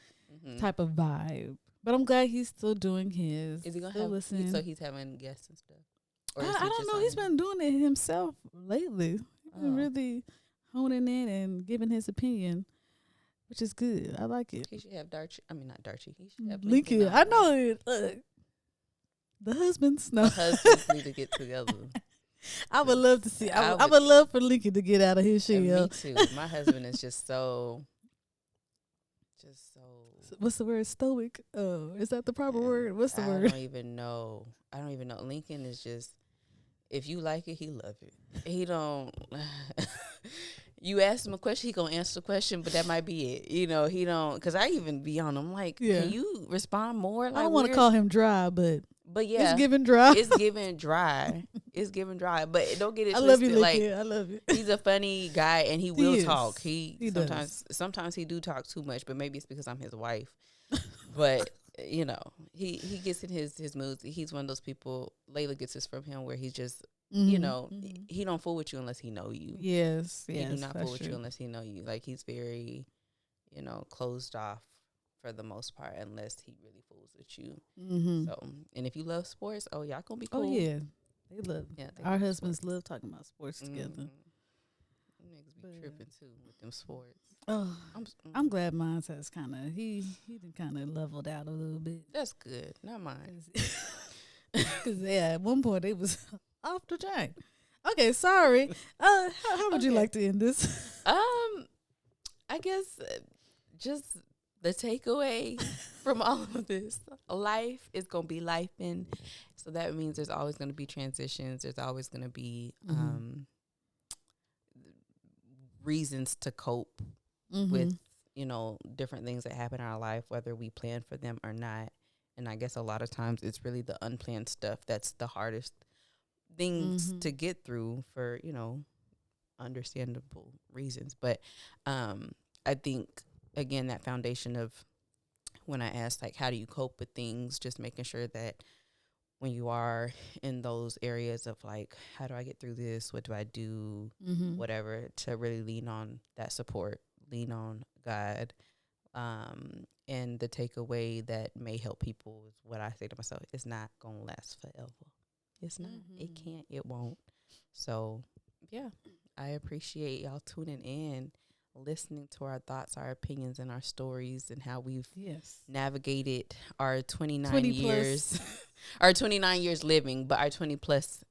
type of vibe. But I'm glad he's still doing his. Is he gonna have? Listening. So he's having guests and stuff. Or I don't know. He's been doing it himself lately. He's been really honing in and giving his opinion, which is good. I like it. He should have Darchie. I mean, not Darchie. He should have Lincoln. I know it. The husbands. No. The husbands need to get together. I would love to see. I would love for Lincoln to get out of his shell. Me too. My husband is just so. What's the word? Stoic. Oh, is that the proper word? What's the word? I don't even know. Lincoln is just. If you like it, he love it. He don't. You ask him a question, he gonna answer the question, but that might be it. You know, he don't. Because I even be on him like, can you respond more? Like, I don't want to call him dry, but yeah, it's giving dry. It's giving dry. It's giving dry. But don't get it I twisted. love you, like, I love you. He's a funny guy, and he will talk. He sometimes he do talk too much, but maybe it's because I'm his wife. But you know, he gets in his moods. He's one of those people. Layla gets this from him, where he's just. You know, he don't fool with you unless he know you. Yes, he do not fool with you unless he know you. Like, he's very, you know, closed off for the most part, unless he really fools with you. So, and if you love sports, y'all gonna be cool. Oh yeah, they love. Yeah, our husbands love talking about sports together. Niggas be tripping too with them sports. Oh, I'm glad mine has kind of he done kind of leveled out a little bit. That's good, not mine. Because at one point it was off the chain. Okay, sorry. How would you like to end this? I guess just the takeaway from all of this: life is gonna be lifing, so that means there's always gonna be transitions. There's always gonna be reasons to cope with, you know, different things that happen in our life, whether we plan for them or not. And I guess a lot of times it's really the unplanned stuff that's the hardest things to get through for, you know, understandable reasons. But I think, again, that foundation of when I asked, like, how do you cope with things, just making sure that when you are in those areas of, like, how do I get through this? What do I do? Whatever, to really lean on that support, lean on God. And the takeaway that may help people is what I say to myself: it's not gonna last forever. It's not. It can't. It won't. So, yeah, I appreciate y'all tuning in, listening to our thoughts, our opinions, and our stories, and how we've navigated our 29 years, our 29 years living, but our 20 plus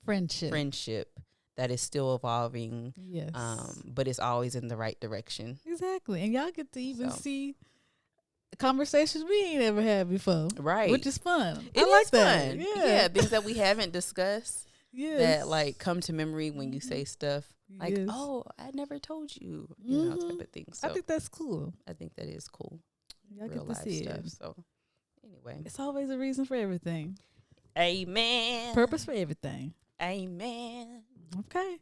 friendship that is still evolving. Yes. But it's always in the right direction. Exactly. And y'all get to even see conversations we ain't ever had before. Right. Which is fun. I like that. Fun. Yeah. Things that we haven't discussed. That, like, come to memory when you say stuff. Like, oh, I never told you. You know, type of thing. So I think that's cool. I think that is cool. Y'all get to see stuff. So anyway. It's always a reason for everything. Amen. Purpose for everything. Amen. Okay.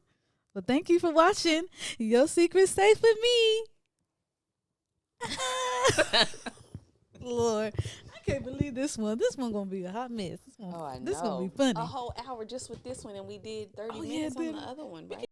Well, thank you for watching. Your secret's safe with me. Lord, I can't believe this one. This one gonna be a hot mess. This one, I know. This gonna be funny. A whole hour just with this one, and we did 30 minutes on the other one, right?